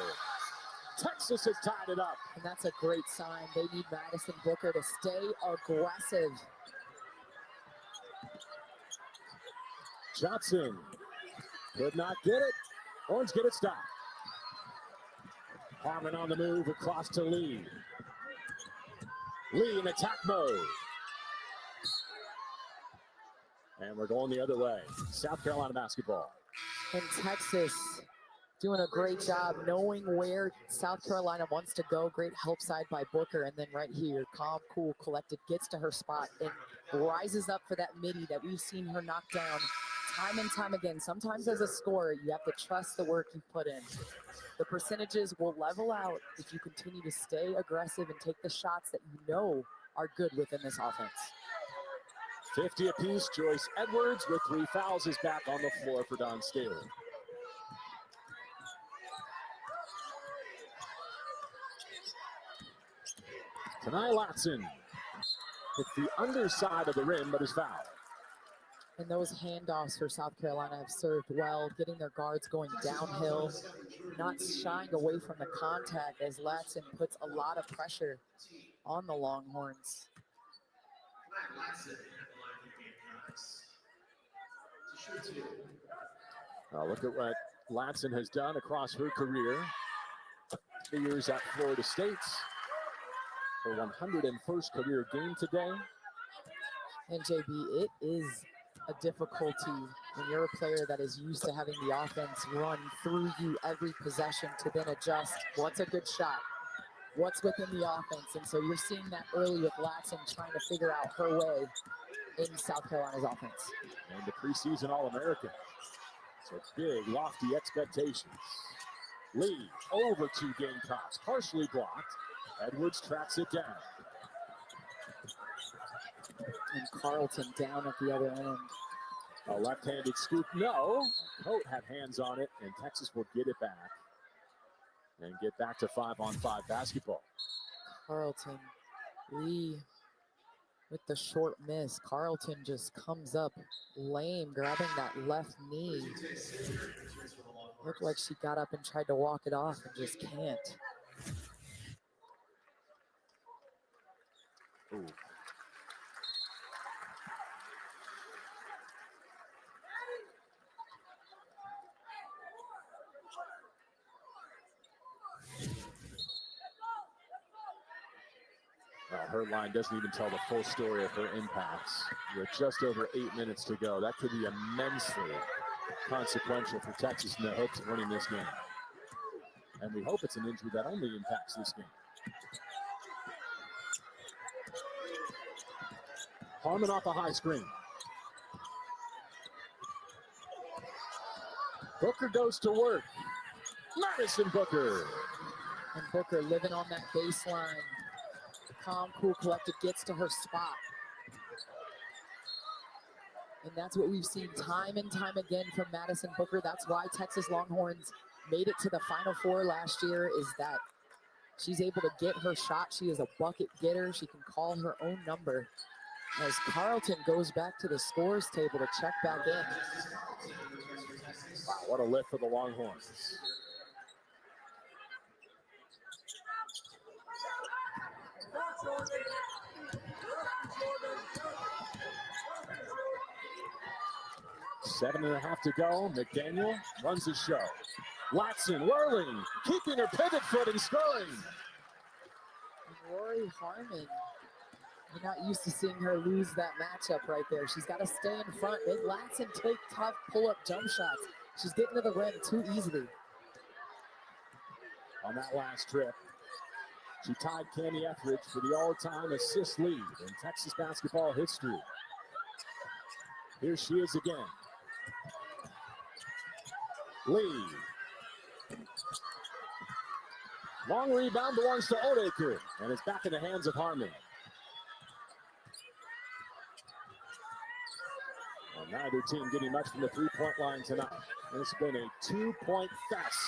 Texas has tied it up. And that's a great sign. They need Madison Booker to stay aggressive. Johnson could not get it. Orange get it stopped. Harmon on the move across to Lee. Lee in attack mode. And we're going the other way. South Carolina basketball. And Texas doing a great job knowing where South Carolina wants to go. Great help side by Booker. And then right here, calm, cool, collected, gets to her spot and rises up for that midi that we've seen her knock down time and time again. Sometimes as a scorer, you have to trust the work you've put in. The percentages will level out if you continue to stay aggressive and take the shots that you know are good within this offense. 50 apiece. Joyce Edwards with 3 fouls is back on the floor for Don Staley. Tanai Latson hits the underside of the rim, but is fouled. And those handoffs for South Carolina have served well, getting their guards going downhill, not shying away from the contact as Latson puts a lot of pressure on the Longhorns. Look at what Latson has done across her career. 3 years at Florida State. Her 101st career game today. And JB, it is a difficulty when you're a player that is used to having the offense run through you every possession to then adjust what's a good shot, what's within the offense. And so you're seeing that early with Latson trying to figure out her way in South Carolina's offense. And the preseason All-American. So big, lofty expectations. Lee over to Gamecocks, partially blocked. Edwards tracks it down. And Carlton down at the other end. A left-handed scoop, no. Coat had hands on it, and Texas will get it back and get back to 5-on-5 basketball. Carlton, Lee with the short miss. Carlton just comes up lame, grabbing that left knee. Looked like she got up and tried to walk it off and just can't. Ooh. Her line doesn't even tell the full story of her impacts. With just over 8 minutes to go, that could be immensely consequential for Texas in the hopes of winning this game. And we hope it's an injury that only impacts this game. Harmon off a high screen. Booker goes to work. Madison Booker. And Booker living on that baseline. Calm, cool, collected, gets to her spot. And that's what we've seen time and time again from Madison Booker. That's why Texas Longhorns made it to the Final Four last year, is that she's able to get her shot. She is a bucket getter. She can call her own number. As Carlton goes back to the scores table to check back in. Wow, what a lift for the Longhorns. 7.5 to go. McDaniel runs the show. Watson whirling, keeping her pivot foot and scoring. Rory Harmon, you're not used to seeing her lose that matchup right there. She's got to stay in front, make Latson take tough pull-up jump shots. She's getting to the rim too easily. On that last trip, she tied Cami Etheridge for the all-time assist lead in Texas basketball history. Here she is again. Lee. Long rebound belongs to Oldacre, and it's back in the hands of Harmon. Well, neither team getting much from the three-point line tonight. It's been a two-point fest.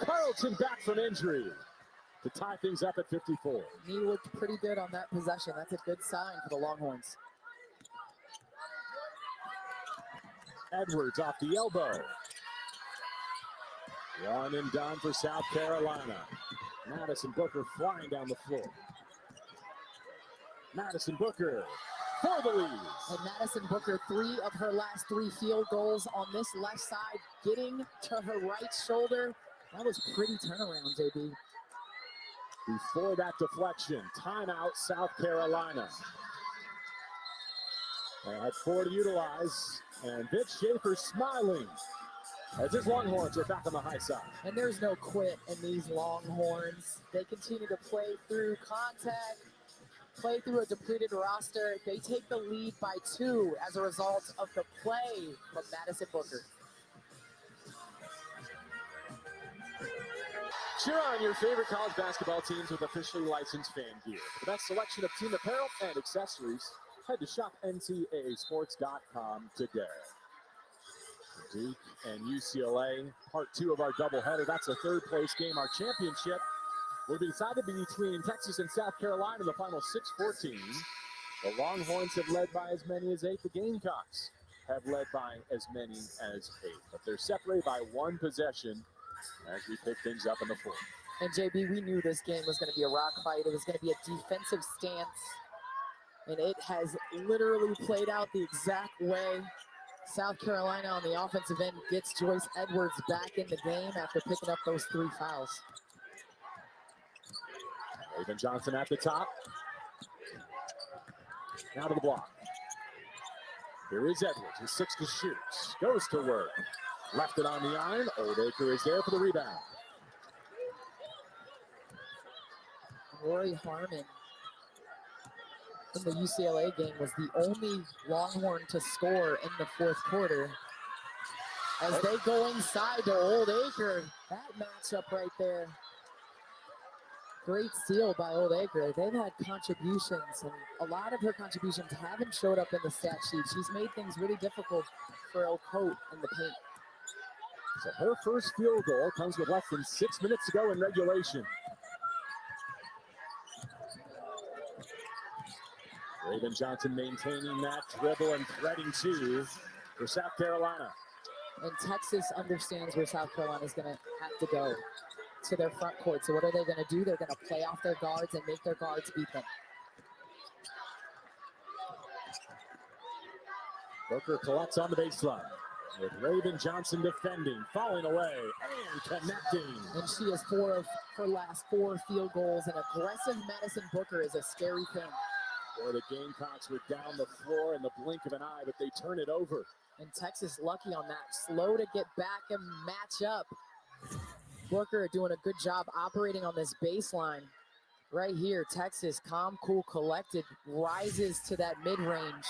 Carlton back from injury to tie things up at 54. He looked pretty good on that possession. That's a good sign for the Longhorns. Edwards off the elbow. One and done for South Carolina. Madison Booker flying down the floor. Madison Booker for the lead. And Madison Booker, 3 of her last 3 field goals on this left side, getting to her right shoulder. That was pretty turnaround, JB. Before that deflection, timeout South Carolina. They had 4 to utilize, and Vic Schaefer smiling as his Longhorns are back on the high side. And there's no quit in these Longhorns. They continue to play through contact, play through a depleted roster. They take the lead by 2 as a result of the play from Madison Booker. Cheer on your favorite college basketball teams with officially licensed fan gear. For the best selection of team apparel and accessories, head to shop NCAAsports.com today. Duke and UCLA, part 2 of our doubleheader. That's a third-place game. Our championship will be decided between Texas and South Carolina in the final 6-14. The Longhorns have led by as many as 8. The Gamecocks have led by as many as 8. But they're separated by 1 possession as we pick things up in the 4th. And JB, we knew this game was going to be a rock fight. It was going to be a defensive stance. And it has literally played out the exact way. South Carolina on the offensive end gets Joyce Edwards back in the game after picking up those 3 fouls. Raven Johnson at the top. Now to the block. Here is Edwards, his 6 to shoot. Goes to work. Left it on the iron. Oldacre is there for the rebound. Rory Harmon in the UCLA game was the only Longhorn to score in the 4th quarter. As they go inside to Oldacre, that matchup right there. Great steal by Oldacre. They've had contributions, and a lot of her contributions haven't showed up in the stat sheet. She's made things really difficult for Ocote in the paint. So her first field goal comes with less than 6 minutes to go in regulation. Raven Johnson maintaining that dribble and threading 2 for South Carolina. And Texas understands where South Carolina is going to have to go, to their front court. So what are they going to do? They're going to play off their guards and make their guards beat them. Booker collects on the baseline with Raven Johnson defending, falling away, and connecting. And she has 4 of her last 4 field goals. And aggressive Madison Booker is a scary thing. Boy, the Gamecocks were down the floor in the blink of an eye, but they turn it over. And Texas lucky on that. Slow to get back and match up. Booker doing a good job operating on this baseline. Right here, Texas, calm, cool, collected, rises to that mid-range.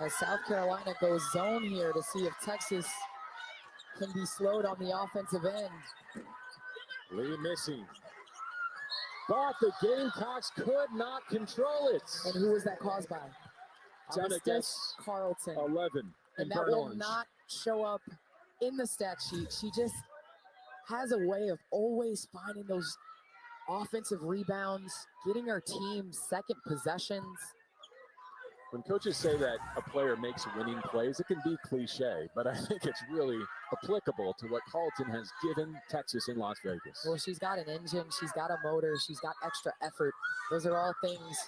As South Carolina goes zone here to see if Texas can be slowed on the offensive end. Lee missing. But the Gamecocks could not control it. And who was that caused by? I'm gonna guess Carlton. 11. And that will not show up in the stat sheet. She just has a way of always finding those offensive rebounds, getting her team second possessions. When coaches say that a player makes winning plays, it can be cliche, but I think it's really applicable to what Carlton has given Texas in Las Vegas. Well, she's got an engine, she's got a motor, she's got extra effort. Those are all things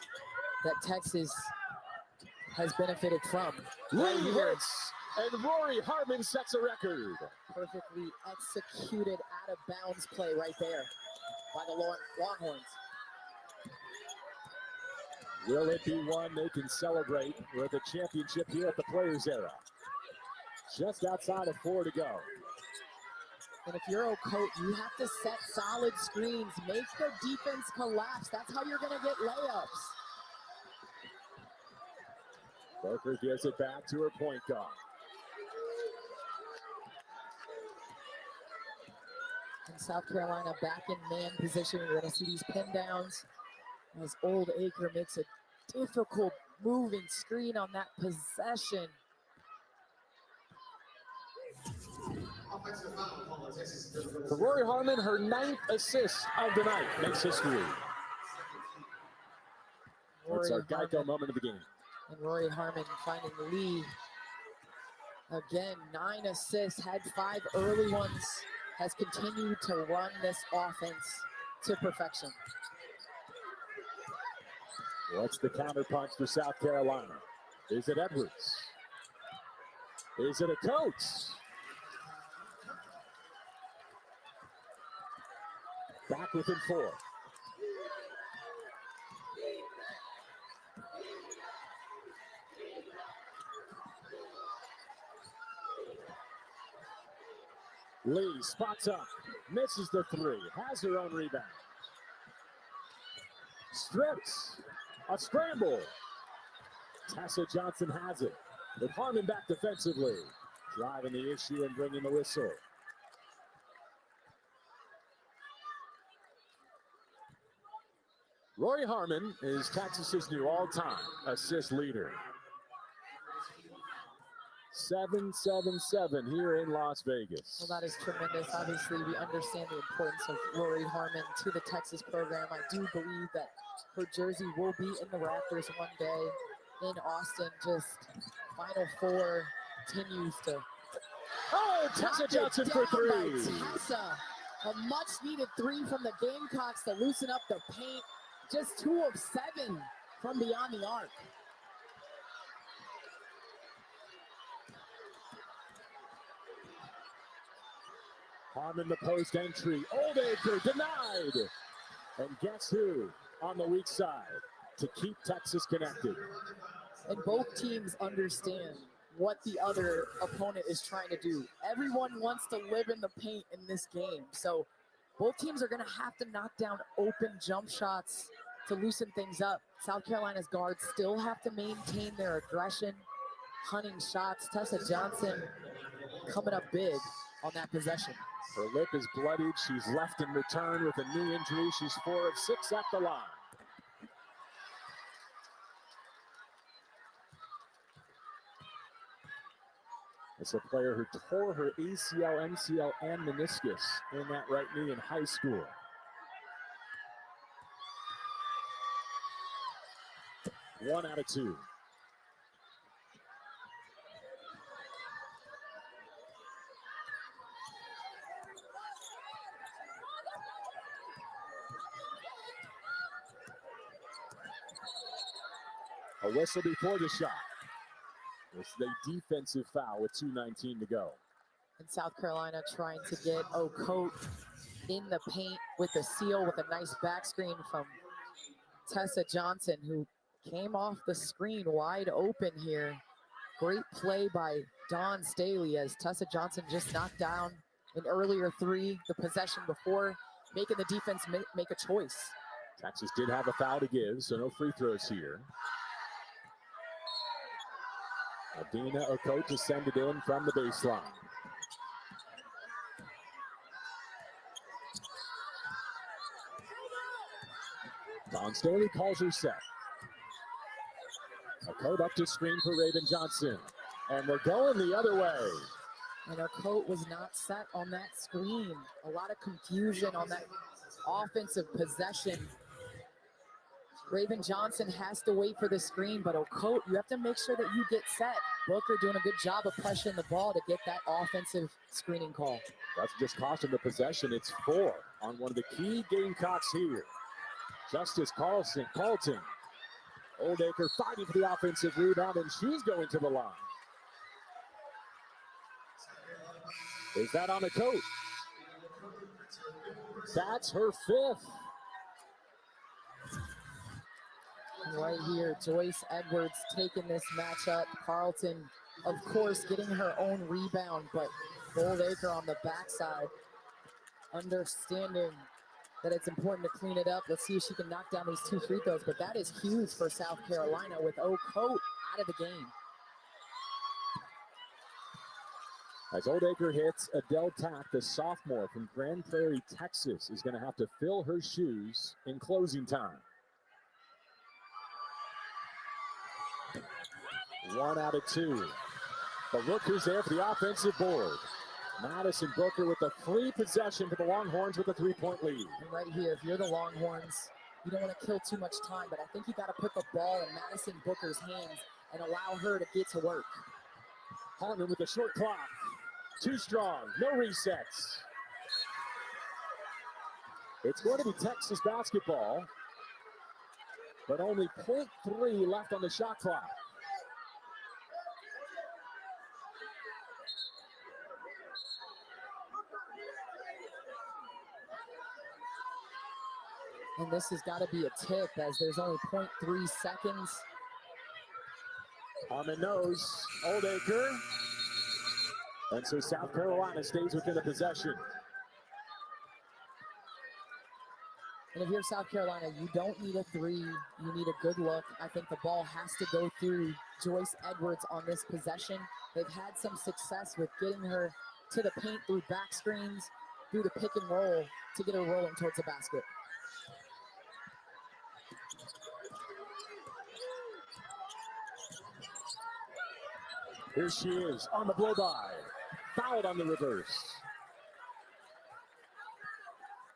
that Texas has benefited from. Lee hits, and Rory Harmon sets a record. Perfectly executed out of bounds play right there by the Longhorns. Will it be one they can celebrate with a championship here at the Players Era? Just outside of 4 to go. And if you're Ocote, you have to set solid screens, make the defense collapse. That's how you're going to get layups. Booker gives it back to her point guard. And South Carolina back in man position. We're going to see these pin downs as Old Acre makes a difficult moving screen on that possession. For Rory Harmon, her 9th assist of the night makes history. That's our Geico moment of the game. And Rory Harmon finding Lee. Again, 9 assists, had 5 early ones, has continued to run this offense to perfection. What's the counterpunch for South Carolina? Is it Edwards? Is it a Coates? Back within 4. Lee spots up, misses the 3, has her own rebound. Strips, a scramble. Tessa Johnson has it, with Harmon back defensively, driving the issue and bringing the whistle. Rory Harmon is Texas's new all-time assist leader. 7-7-7 here in Las Vegas. Well, that is tremendous. Obviously, we understand the importance of Rory Harmon to the Texas program. I do believe that her jersey will be in the rafters one day in Austin. Just Final Four continues to... Oh, Tessa Johnson for 3. Tessa, a much-needed 3 from the Gamecocks to loosen up the paint. Just 2 of 7 from beyond the arc. Harmon the post entry. Old Acre denied. And guess who on the weak side to keep Texas connected? And both teams understand what the other opponent is trying to do. Everyone wants to live in the paint in this game. So both teams are going to have to knock down open jump shots to loosen things up. South Carolina's guards still have to maintain their aggression, hunting shots. Tessa Johnson coming up big on that possession. Her lip is bloodied. She's left in return with a knee injury. She's 4 of 6 at the line. It's a player who tore her ACL, MCL, and meniscus in that right knee in high school. One out of 2. A whistle before the shot. It's the defensive foul with 2:19 to go. And South Carolina trying to get Ocote in the paint with a seal with a nice back screen from Tessa Johnson, who came off the screen wide open here. Great play by Dawn Staley as Tessa Johnson just knocked down an earlier 3 the possession before, making the defense make a choice. Texas did have a foul to give, so no free throws here. Madina Ocote to send it in from the baseline. Dawn Staley calls her set. Ocote up to screen for Raven Johnson. And we're going the other way. And Ocote was not set on that screen. A lot of confusion on that offensive possession. Raven Johnson has to wait for the screen, but Ocote, you have to make sure that you get set. Booker doing a good job of pressuring the ball to get that offensive screening call. That's just costing the possession. It's 4 on one of the key Gamecocks here. Justice Carlton Oldacre fighting for the offensive rebound, and she's going to the line. Is that on the coat? That's her fifth. Right here, Joyce Edwards taking this matchup. Carleton, of course, getting her own rebound, but Oldacre on the backside, understanding that it's important to clean it up. Let's see if she can knock down these 2 free throws, but that is huge for South Carolina with O'Coat out of the game. As Oldacre hits, Adele Tack, the sophomore from Grand Prairie, Texas, is going to have to fill her shoes in closing time. 1 out of 2. But look who's there for the offensive board. Madison Booker with the free possession for the Longhorns with a 3-point lead. And right here, if you're the Longhorns, you don't want to kill too much time, but I think you got to put the ball in Madison Booker's hands and allow her to get to work. Harmon with the short clock. Too strong, no resets. It's going to be Texas basketball, but only 0.3 left on the shot clock. And this has got to be a tip as there's only 0.3 seconds. Harmon knows Oldacre. And so South Carolina stays within a possession. And if you're South Carolina, you don't need a 3. You need a good look. I think the ball has to go through Joyce Edwards on this possession. They've had some success with getting her to the paint through back screens, through the pick and roll to get her rolling towards the basket. Here she is on the blow-by. Fouled on the reverse.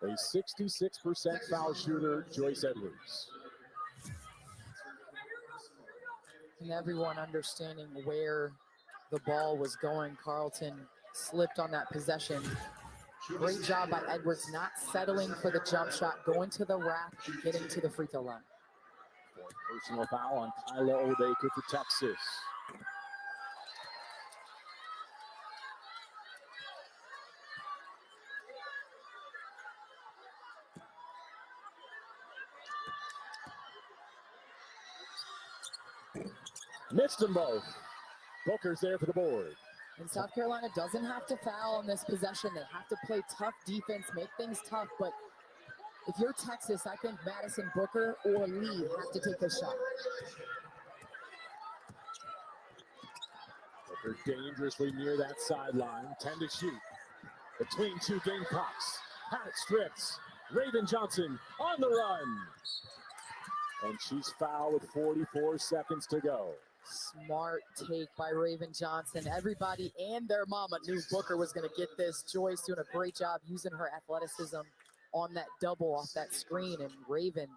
A 66% foul shooter, Joyce Edwards. And everyone understanding where the ball was going. Carleton slipped on that possession. Great job by Edwards, not settling for the jump shot, going to the rack and getting to the free throw line. Fourth personal foul on Kyla Oldacre for Texas. Missed them both. Booker's there for the board. And South Carolina doesn't have to foul on this possession. They have to play tough defense, make things tough. But if you're Texas, I think Madison Booker or Lee have to take this shot. Booker dangerously near that sideline. 10 to shoot. Between 2 Gamecocks. Hat strips. Raven Johnson on the run. And she's fouled with 44 seconds to go. Smart take by Raven Johnson. Everybody and their mama knew Booker was going to get this. Joyce doing a great job using her athleticism on that double off that screen. And Raven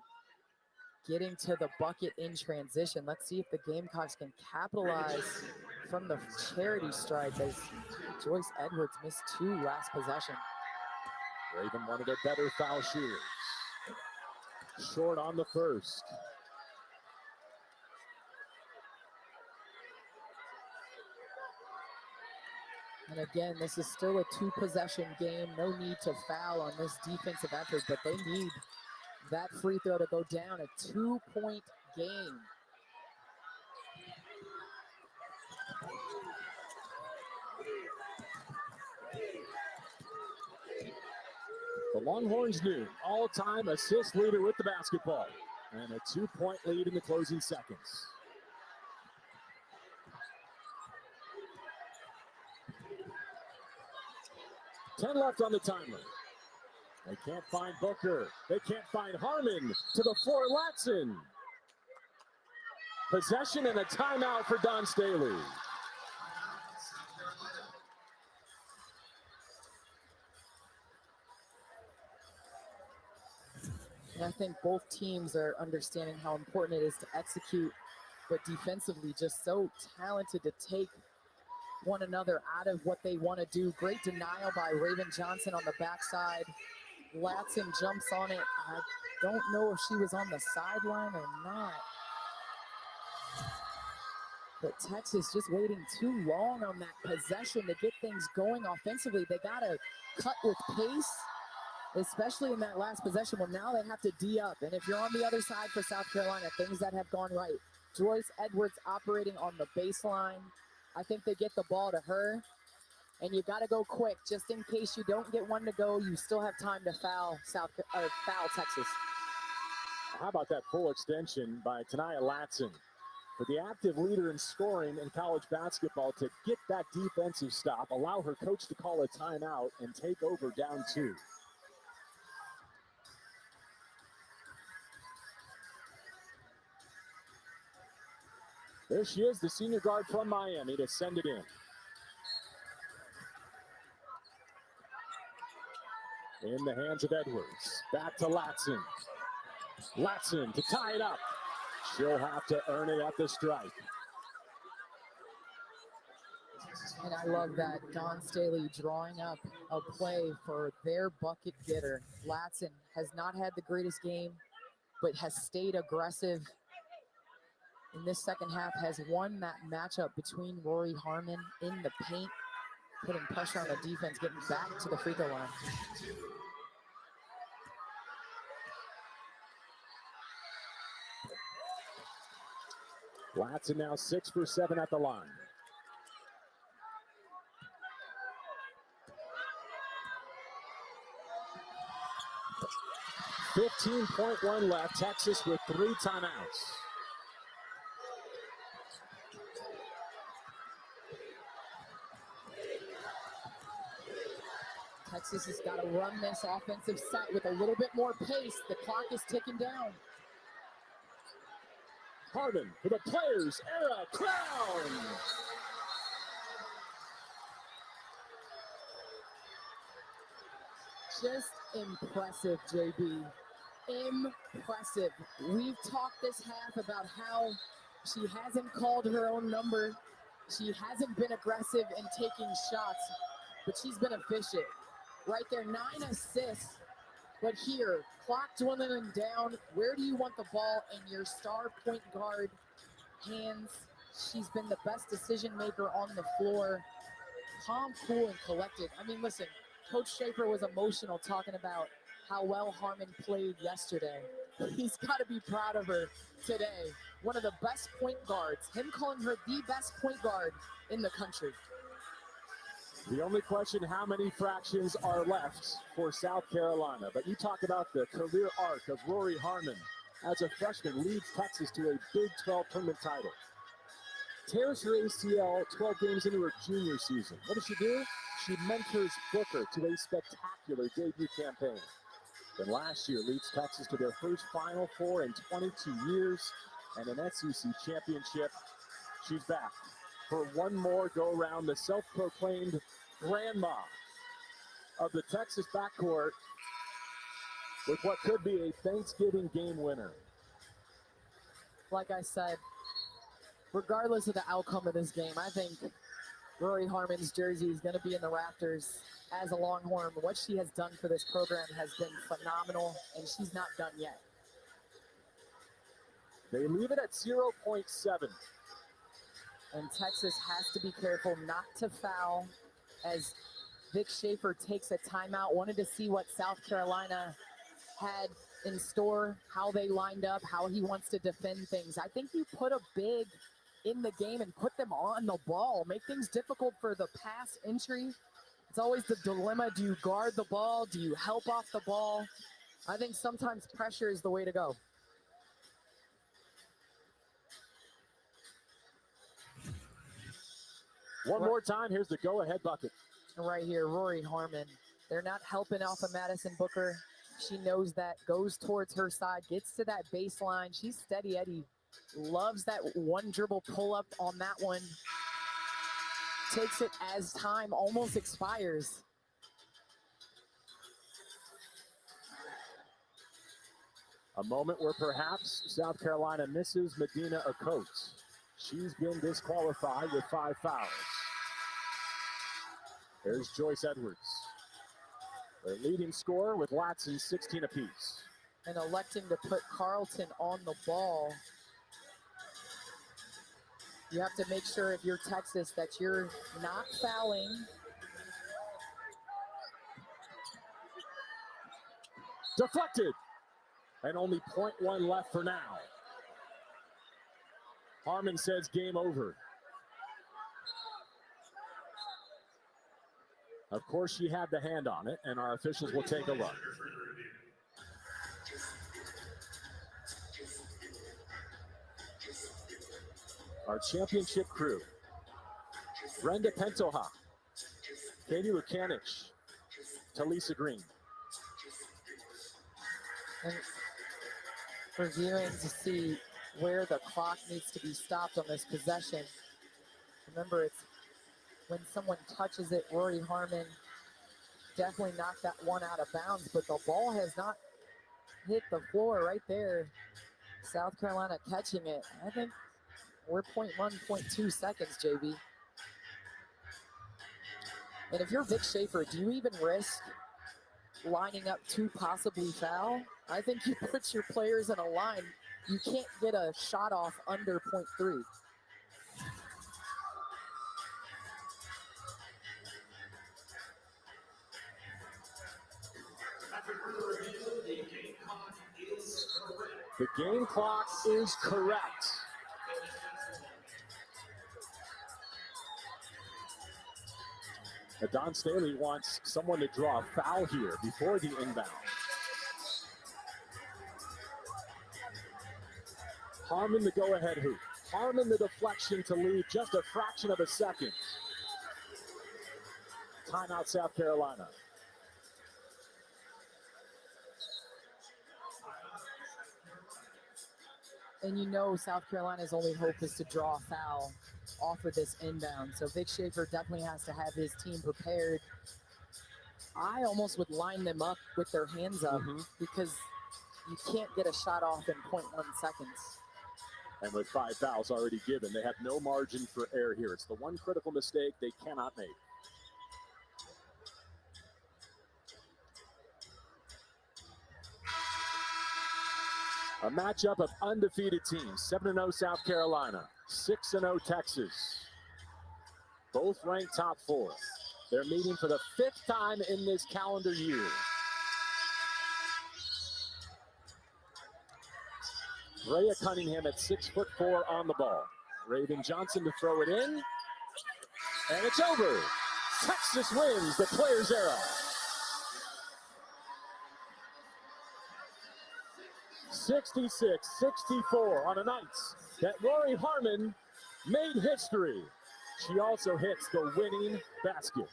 getting to the bucket in transition. Let's see if the Gamecocks can capitalize from the charity strike as Joyce Edwards missed 2 last possession. Raven, one of their better foul shooters. Short on the first. And again, this is still a 2-possession game. No need to foul on this defensive effort, but they need that free throw to go down. A 2-point game. The Longhorns new all-time assist leader with the basketball. And a 2-point lead in the closing seconds. Ten left on the timer. They can't find Booker. They can't find Harmon. To the floor, Latson. Possession and a timeout for Don Staley. And I think both teams are understanding how important it is to execute, but defensively just so talented to take one another out of what they want to do. Great denial by Raven Johnson on the backside. Latson jumps on it. I don't know if she was on the sideline or not. But Texas just waiting too long on that possession to get things going offensively. They got to cut with pace, especially in that last possession. Well, now they have to D up. And if you're on the other side for South Carolina, things that have gone right. Joyce Edwards operating on the baseline. I think they get the ball to her. And you got to go quick, just in case you don't get one to go. You still have time to foul Texas. How about that full extension by Tania Latson? For the active leader in scoring in college basketball to get that defensive stop, allow her coach to call a timeout, and take over down 2. There she is, the senior guard from Miami, to send it in. In the hands of Edwards. Back to Latson. Latson to tie it up. She'll have to earn it at the stripe. And I love that Dawn Staley drawing up a play for their bucket getter. Latson has not had the greatest game, but has stayed aggressive in this second half, has won that matchup between Rory Harmon in the paint, putting pressure on the defense, getting back to the free throw line. Latson now 6 for 7 at the line. .1 left. Texas with 3 timeouts. Texas has got to run this offensive set with a little bit more pace. The clock is ticking down. Harmon for the Players Era crown. Just impressive, JB. Impressive. We've talked this half about how she hasn't called her own number. She hasn't been aggressive in taking shots, but she's been efficient. Right there, 9 assists. But here, clock dwindling down. Where do you want the ball in your star point guard hands? She's been the best decision maker on the floor. Calm, cool, and collected. I mean, listen, Coach Schaefer was emotional talking about how well Harmon played yesterday. He's got to be proud of her today. One of the best point guards. Him calling her the best point guard in the country. The only question, how many fractions are left for South Carolina? But you talk about the career arc of Rory Harmon as a freshman, leads Texas to a Big 12 tournament title. Tears her ACL 12 games into her junior season. What does she do? She mentors Booker to a spectacular debut campaign. Then last year leads Texas to their first Final Four in 22 years and an SEC championship. She's back for one more go-around, the self-proclaimed grandma of the Texas backcourt with what could be a Thanksgiving game winner. Like I said, regardless of the outcome of this game, I think Rory Harmon's jersey is going to be in the rafters as a Longhorn. What she has done for this program has been phenomenal, and she's not done yet. They leave it at 0.7. And Texas has to be careful not to foul as Vic Schaefer takes a timeout. Wanted to see what South Carolina had in store, how they lined up, how he wants to defend things. I think you put a big in the game and put them on the ball, make things difficult for the pass entry. It's always the dilemma. Do you guard the ball? Do you help off the ball? I think sometimes pressure is the way to go. One more time, here's the go-ahead bucket. Right here, Rory Harmon. They're not helping off of Madison Booker. She knows that, goes towards her side, gets to that baseline. She's steady Eddie. Loves that one dribble pull-up on that one. Takes it as time almost expires. A moment where perhaps South Carolina misses Madina Ocote. She's been disqualified with 5 fouls. There's Joyce Edwards. Their leading scorer with Latson 16 apiece. And electing to put Carlton on the ball. You have to make sure if you're Texas that you're not fouling. Deflected. And only 0.1 left for now. Harmon says game over. Of course, she had the hand on it, and our officials will take a look. Our championship crew: Brenda Pentoha, Katie Lukanich, Talisa Green. And reviewing to see where the clock needs to be stopped on this possession. Remember, it's when someone touches it. Rory Harmon definitely knocked that one out of bounds, but the ball has not hit the floor right there. South Carolina catching it. I think we're 0.1, 0.2 seconds, JB. And if you're Vic Schaefer, do you even risk lining up to possibly foul? I think you put your players in a line. You can't get a shot off under 0.3. The game clock is correct. Don Staley wants someone to draw a foul here before the inbound. Harmon the go-ahead hoop. Harmon the deflection to lead just a fraction of a second. Timeout, South Carolina. And you know South Carolina's only hope is to draw a foul off of this inbound. So Vic Schaefer definitely has to have his team prepared. I almost would line them up with their hands up because you can't get a shot off in 0.1 seconds. And with 5 fouls already given, they have no margin for error here. It's the one critical mistake they cannot make. A matchup of undefeated teams. 7-0 South Carolina, 6-0 Texas. Both ranked top 4. They're meeting for the 5th time in this calendar year. Rhea Cunningham at 6'4" on the ball. Raven Johnson to throw it in. And it's over. Texas wins the Players Era. 66-64 on a night that Rory Harmon made history. She also hits the winning basket.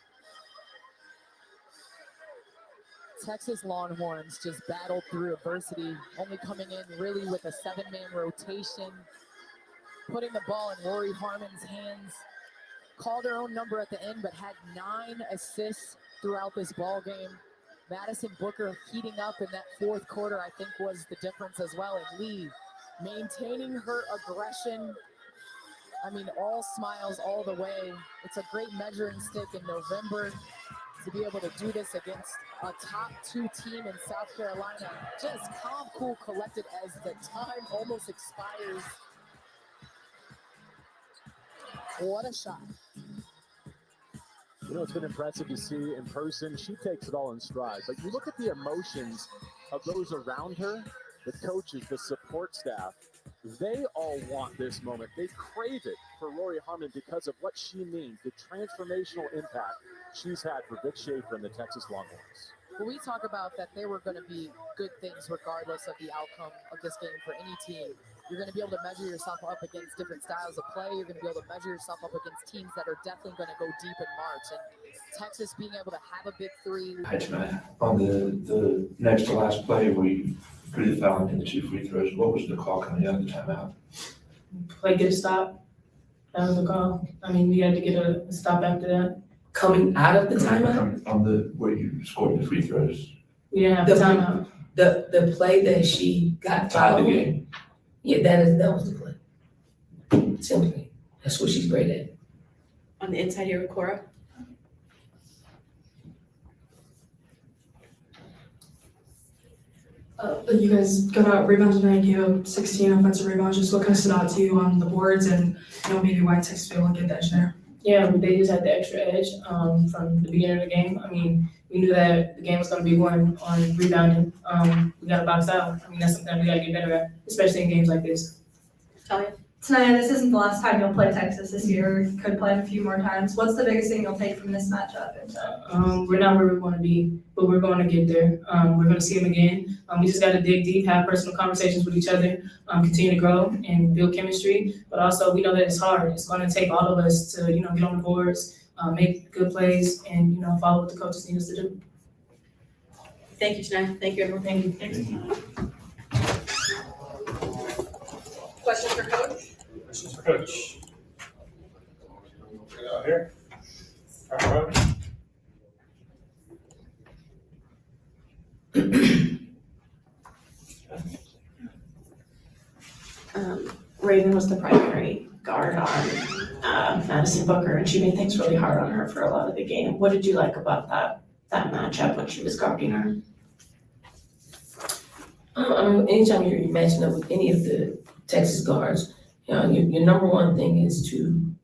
Texas Longhorns just battled through adversity, only coming in really with a 7-man rotation, putting the ball in Rory Harmon's hands. Called her own number at the end, but had 9 assists throughout this ball game. Madison Booker heating up in that 4th quarter, I think, was the difference as well. And Lee maintaining her aggression. I mean, all smiles all the way. It's a great measuring stick in November to be able to do this against a top 2 team in South Carolina. Just calm, cool, collected as the time almost expires. What a shot. You know, it's been impressive to see in person. She takes it all in stride. But you look at the emotions of those around her, the coaches, the support staff. They all want this moment. They crave it for Rory Harmon because of what she means, the transformational impact she's had for Vic Schaefer and the Texas Longhorns. Well, we talk about that there were going to be good things regardless of the outcome of this game for any team. You're going to be able to measure yourself up against different styles of play. You're going to be able to measure yourself up against teams that are definitely going to go deep in March. And Texas being able to have a big 3. On the next to last play, we agreed to foul in the 2 free throws. What was the call coming out of the timeout? Play, get a stop. That was the call. I mean, we had to get a stop after that. Coming out of the timeout? On the where you scored the free throws. We didn't have the timeout. The play that she got Tied fouled. the game. Yeah, that was the play. Simply. That's what she's great at. On the inside here with Cora. You guys got a rebound tonight, gave up 16 offensive rebounds. Just what kind of stood out to you on the boards, and maybe why Texas was able to get that edge there? Yeah, they just had the extra edge from the beginning of the game. I mean, we knew that the game was going to be won on rebounding. We got to box out. I mean, that's something we got to get better at, especially in games like this. Talia? Tonight, this isn't the last time you'll play Texas this year. Could play them a few more times. What's the biggest thing you'll take from this matchup? We're not where we want to be, but we're going to get there. We're going to see them again. We just got to dig deep, have personal conversations with each other, continue to grow and build chemistry. But also, we know that it's hard. It's going to take all of us to, get on the boards, make good plays, and, follow what the coaches need us to do. Thank you, Tanaya. Thank you, everyone. Thank you. Thanks. Questions for Coach? Questions for Coach? Out here. Raven was the primary guard on Madison Booker, and she made things really hard on her for a lot of the game. What did you like about that matchup when she was guarding her? Anytime you're matching up with any of the Texas guards, your number one thing is to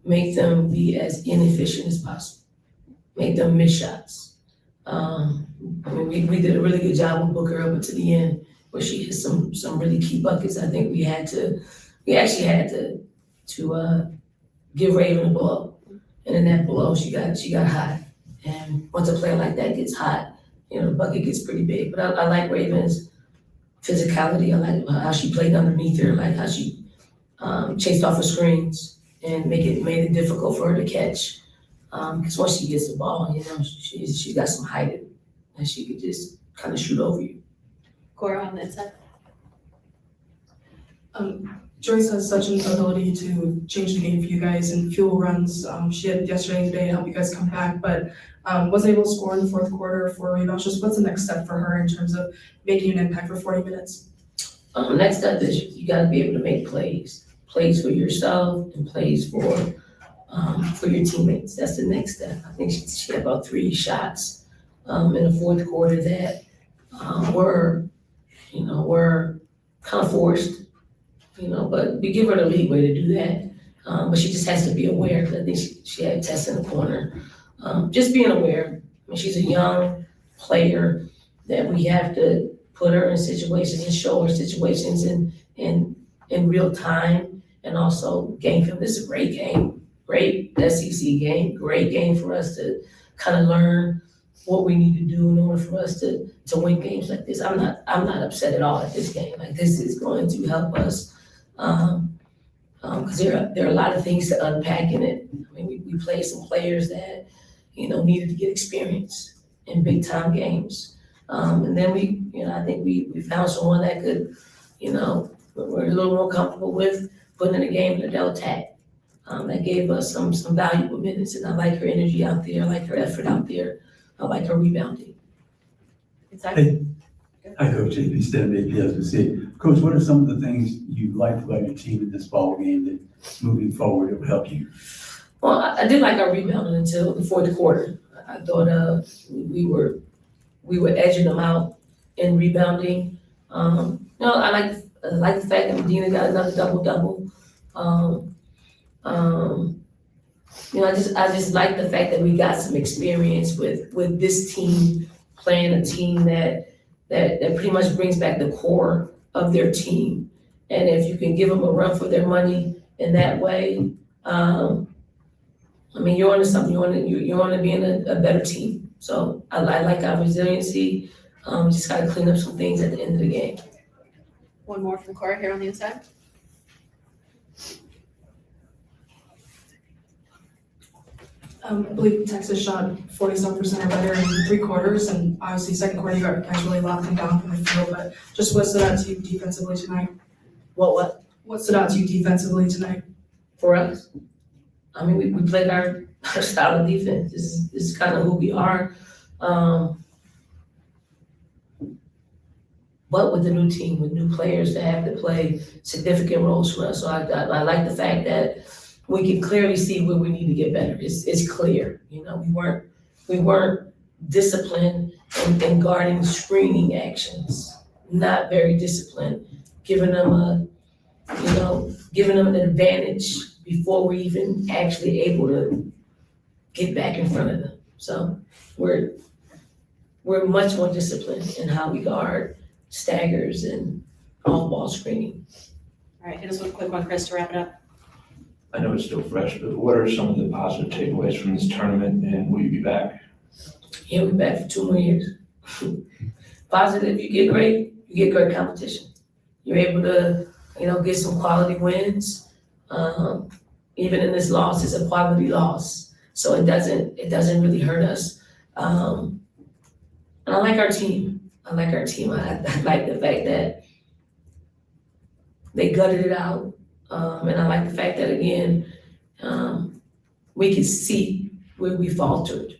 make them be as inefficient as possible. Make them miss shots. We did a really good job with Booker up to the end, where she hit some really key buckets. I think we actually had to give Raven a blow, and in that blow she got hot. And once a player like that gets hot, the bucket gets pretty big. But I like Raven's physicality. I like how she played underneath her. I like how she chased off her screens and made it difficult for her to catch. Because once she gets the ball, she's got some height and she could just kind of shoot over you. Cora on the inside. Joyce has such an ability to change the game for you guys and fuel runs. She had yesterday and today to help you guys come back, but wasn't able to score in the fourth quarter, 4 rebounds. Just what's the next step for her in terms of making an impact for 40 minutes? Next step is you got to be able to make plays for yourself and plays for your teammates. That's the next step. I think she had about 3 shots in the fourth quarter that were kind of forced, but we give her the leeway to do that. But she just has to be aware, because I think she had Cess in the corner. Just being aware. She's a young player that we have to put her in situations and show her situations in real time, and also game film. This is a great game, great SEC game, great game for us to kind of learn what we need to do in order for us to win games like this. I'm not upset at all at this game. Like, this is going to help us because there are a lot of things to unpack in it. I mean, we played some players that needed to get experience in big time games, and then I think we found someone that could, we're a little more comfortable with putting in a game in the Delta Tech. That gave us some valuable minutes, and I like her energy out there. I like her effort out there. I like her rebounding. Hey, hi, Coach. JP Stanley, PSBC. Coach, what are some of the things you liked about your team in this ball game that moving forward it will help you? Well, I did like our rebounding until the fourth quarter. I thought we were edging them out in rebounding. I like the fact that Madina got another double-double. I just like the fact that we got some experience with this team, playing a team that pretty much brings back the core of their team. And if you can give them a run for their money in that way, you're onto something. You're on to being a better team. So I like our resiliency. Just got to clean up some things at the end of the game. One more from Cora here on the inside. I believe Texas shot 47% or better in 3 quarters, and obviously second quarter you guys really locked them down from the field. But just what stood out to you defensively tonight? What stood out to you defensively tonight? For us? We played our style of defense. This is kind of who we are. But with the new team, with new players that have to play significant roles for us. So I like the fact that we can clearly see where we need to get better. It's clear. We weren't disciplined and guarding screening actions, not very disciplined, giving them an advantage before we're even actually able to get back in front of them. So we're much more disciplined in how we guard staggers and off-ball screening. All right, hit us with a quick one, Chris, to wrap it up. I know it's still fresh, but what are some of the positive takeaways from this tournament, and will you be back? Yeah, we're back for 2 more years. Positive, you get great competition. You're able to, get some quality wins. Even in this loss, it's a quality loss. So it doesn't really hurt us. And I like our team. I like the fact that they gutted it out. And I like the fact that, again, we could see where we faltered.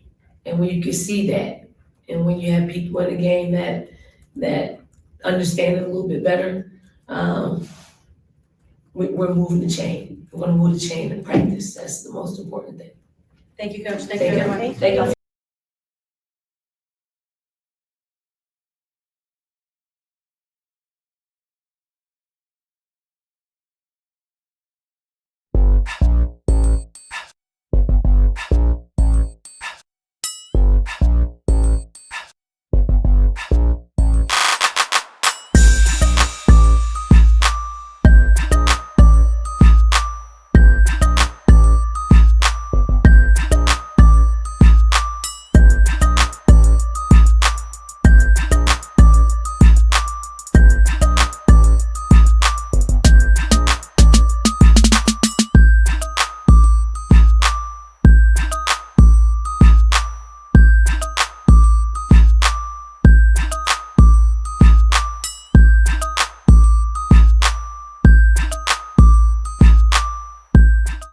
And when you can see that, and when you have people in the game that understand it a little bit better, we're moving the chain. We're gonna move the chain in practice. That's the most important thing. Thank you, Coach. Thank you, everyone. Thank you.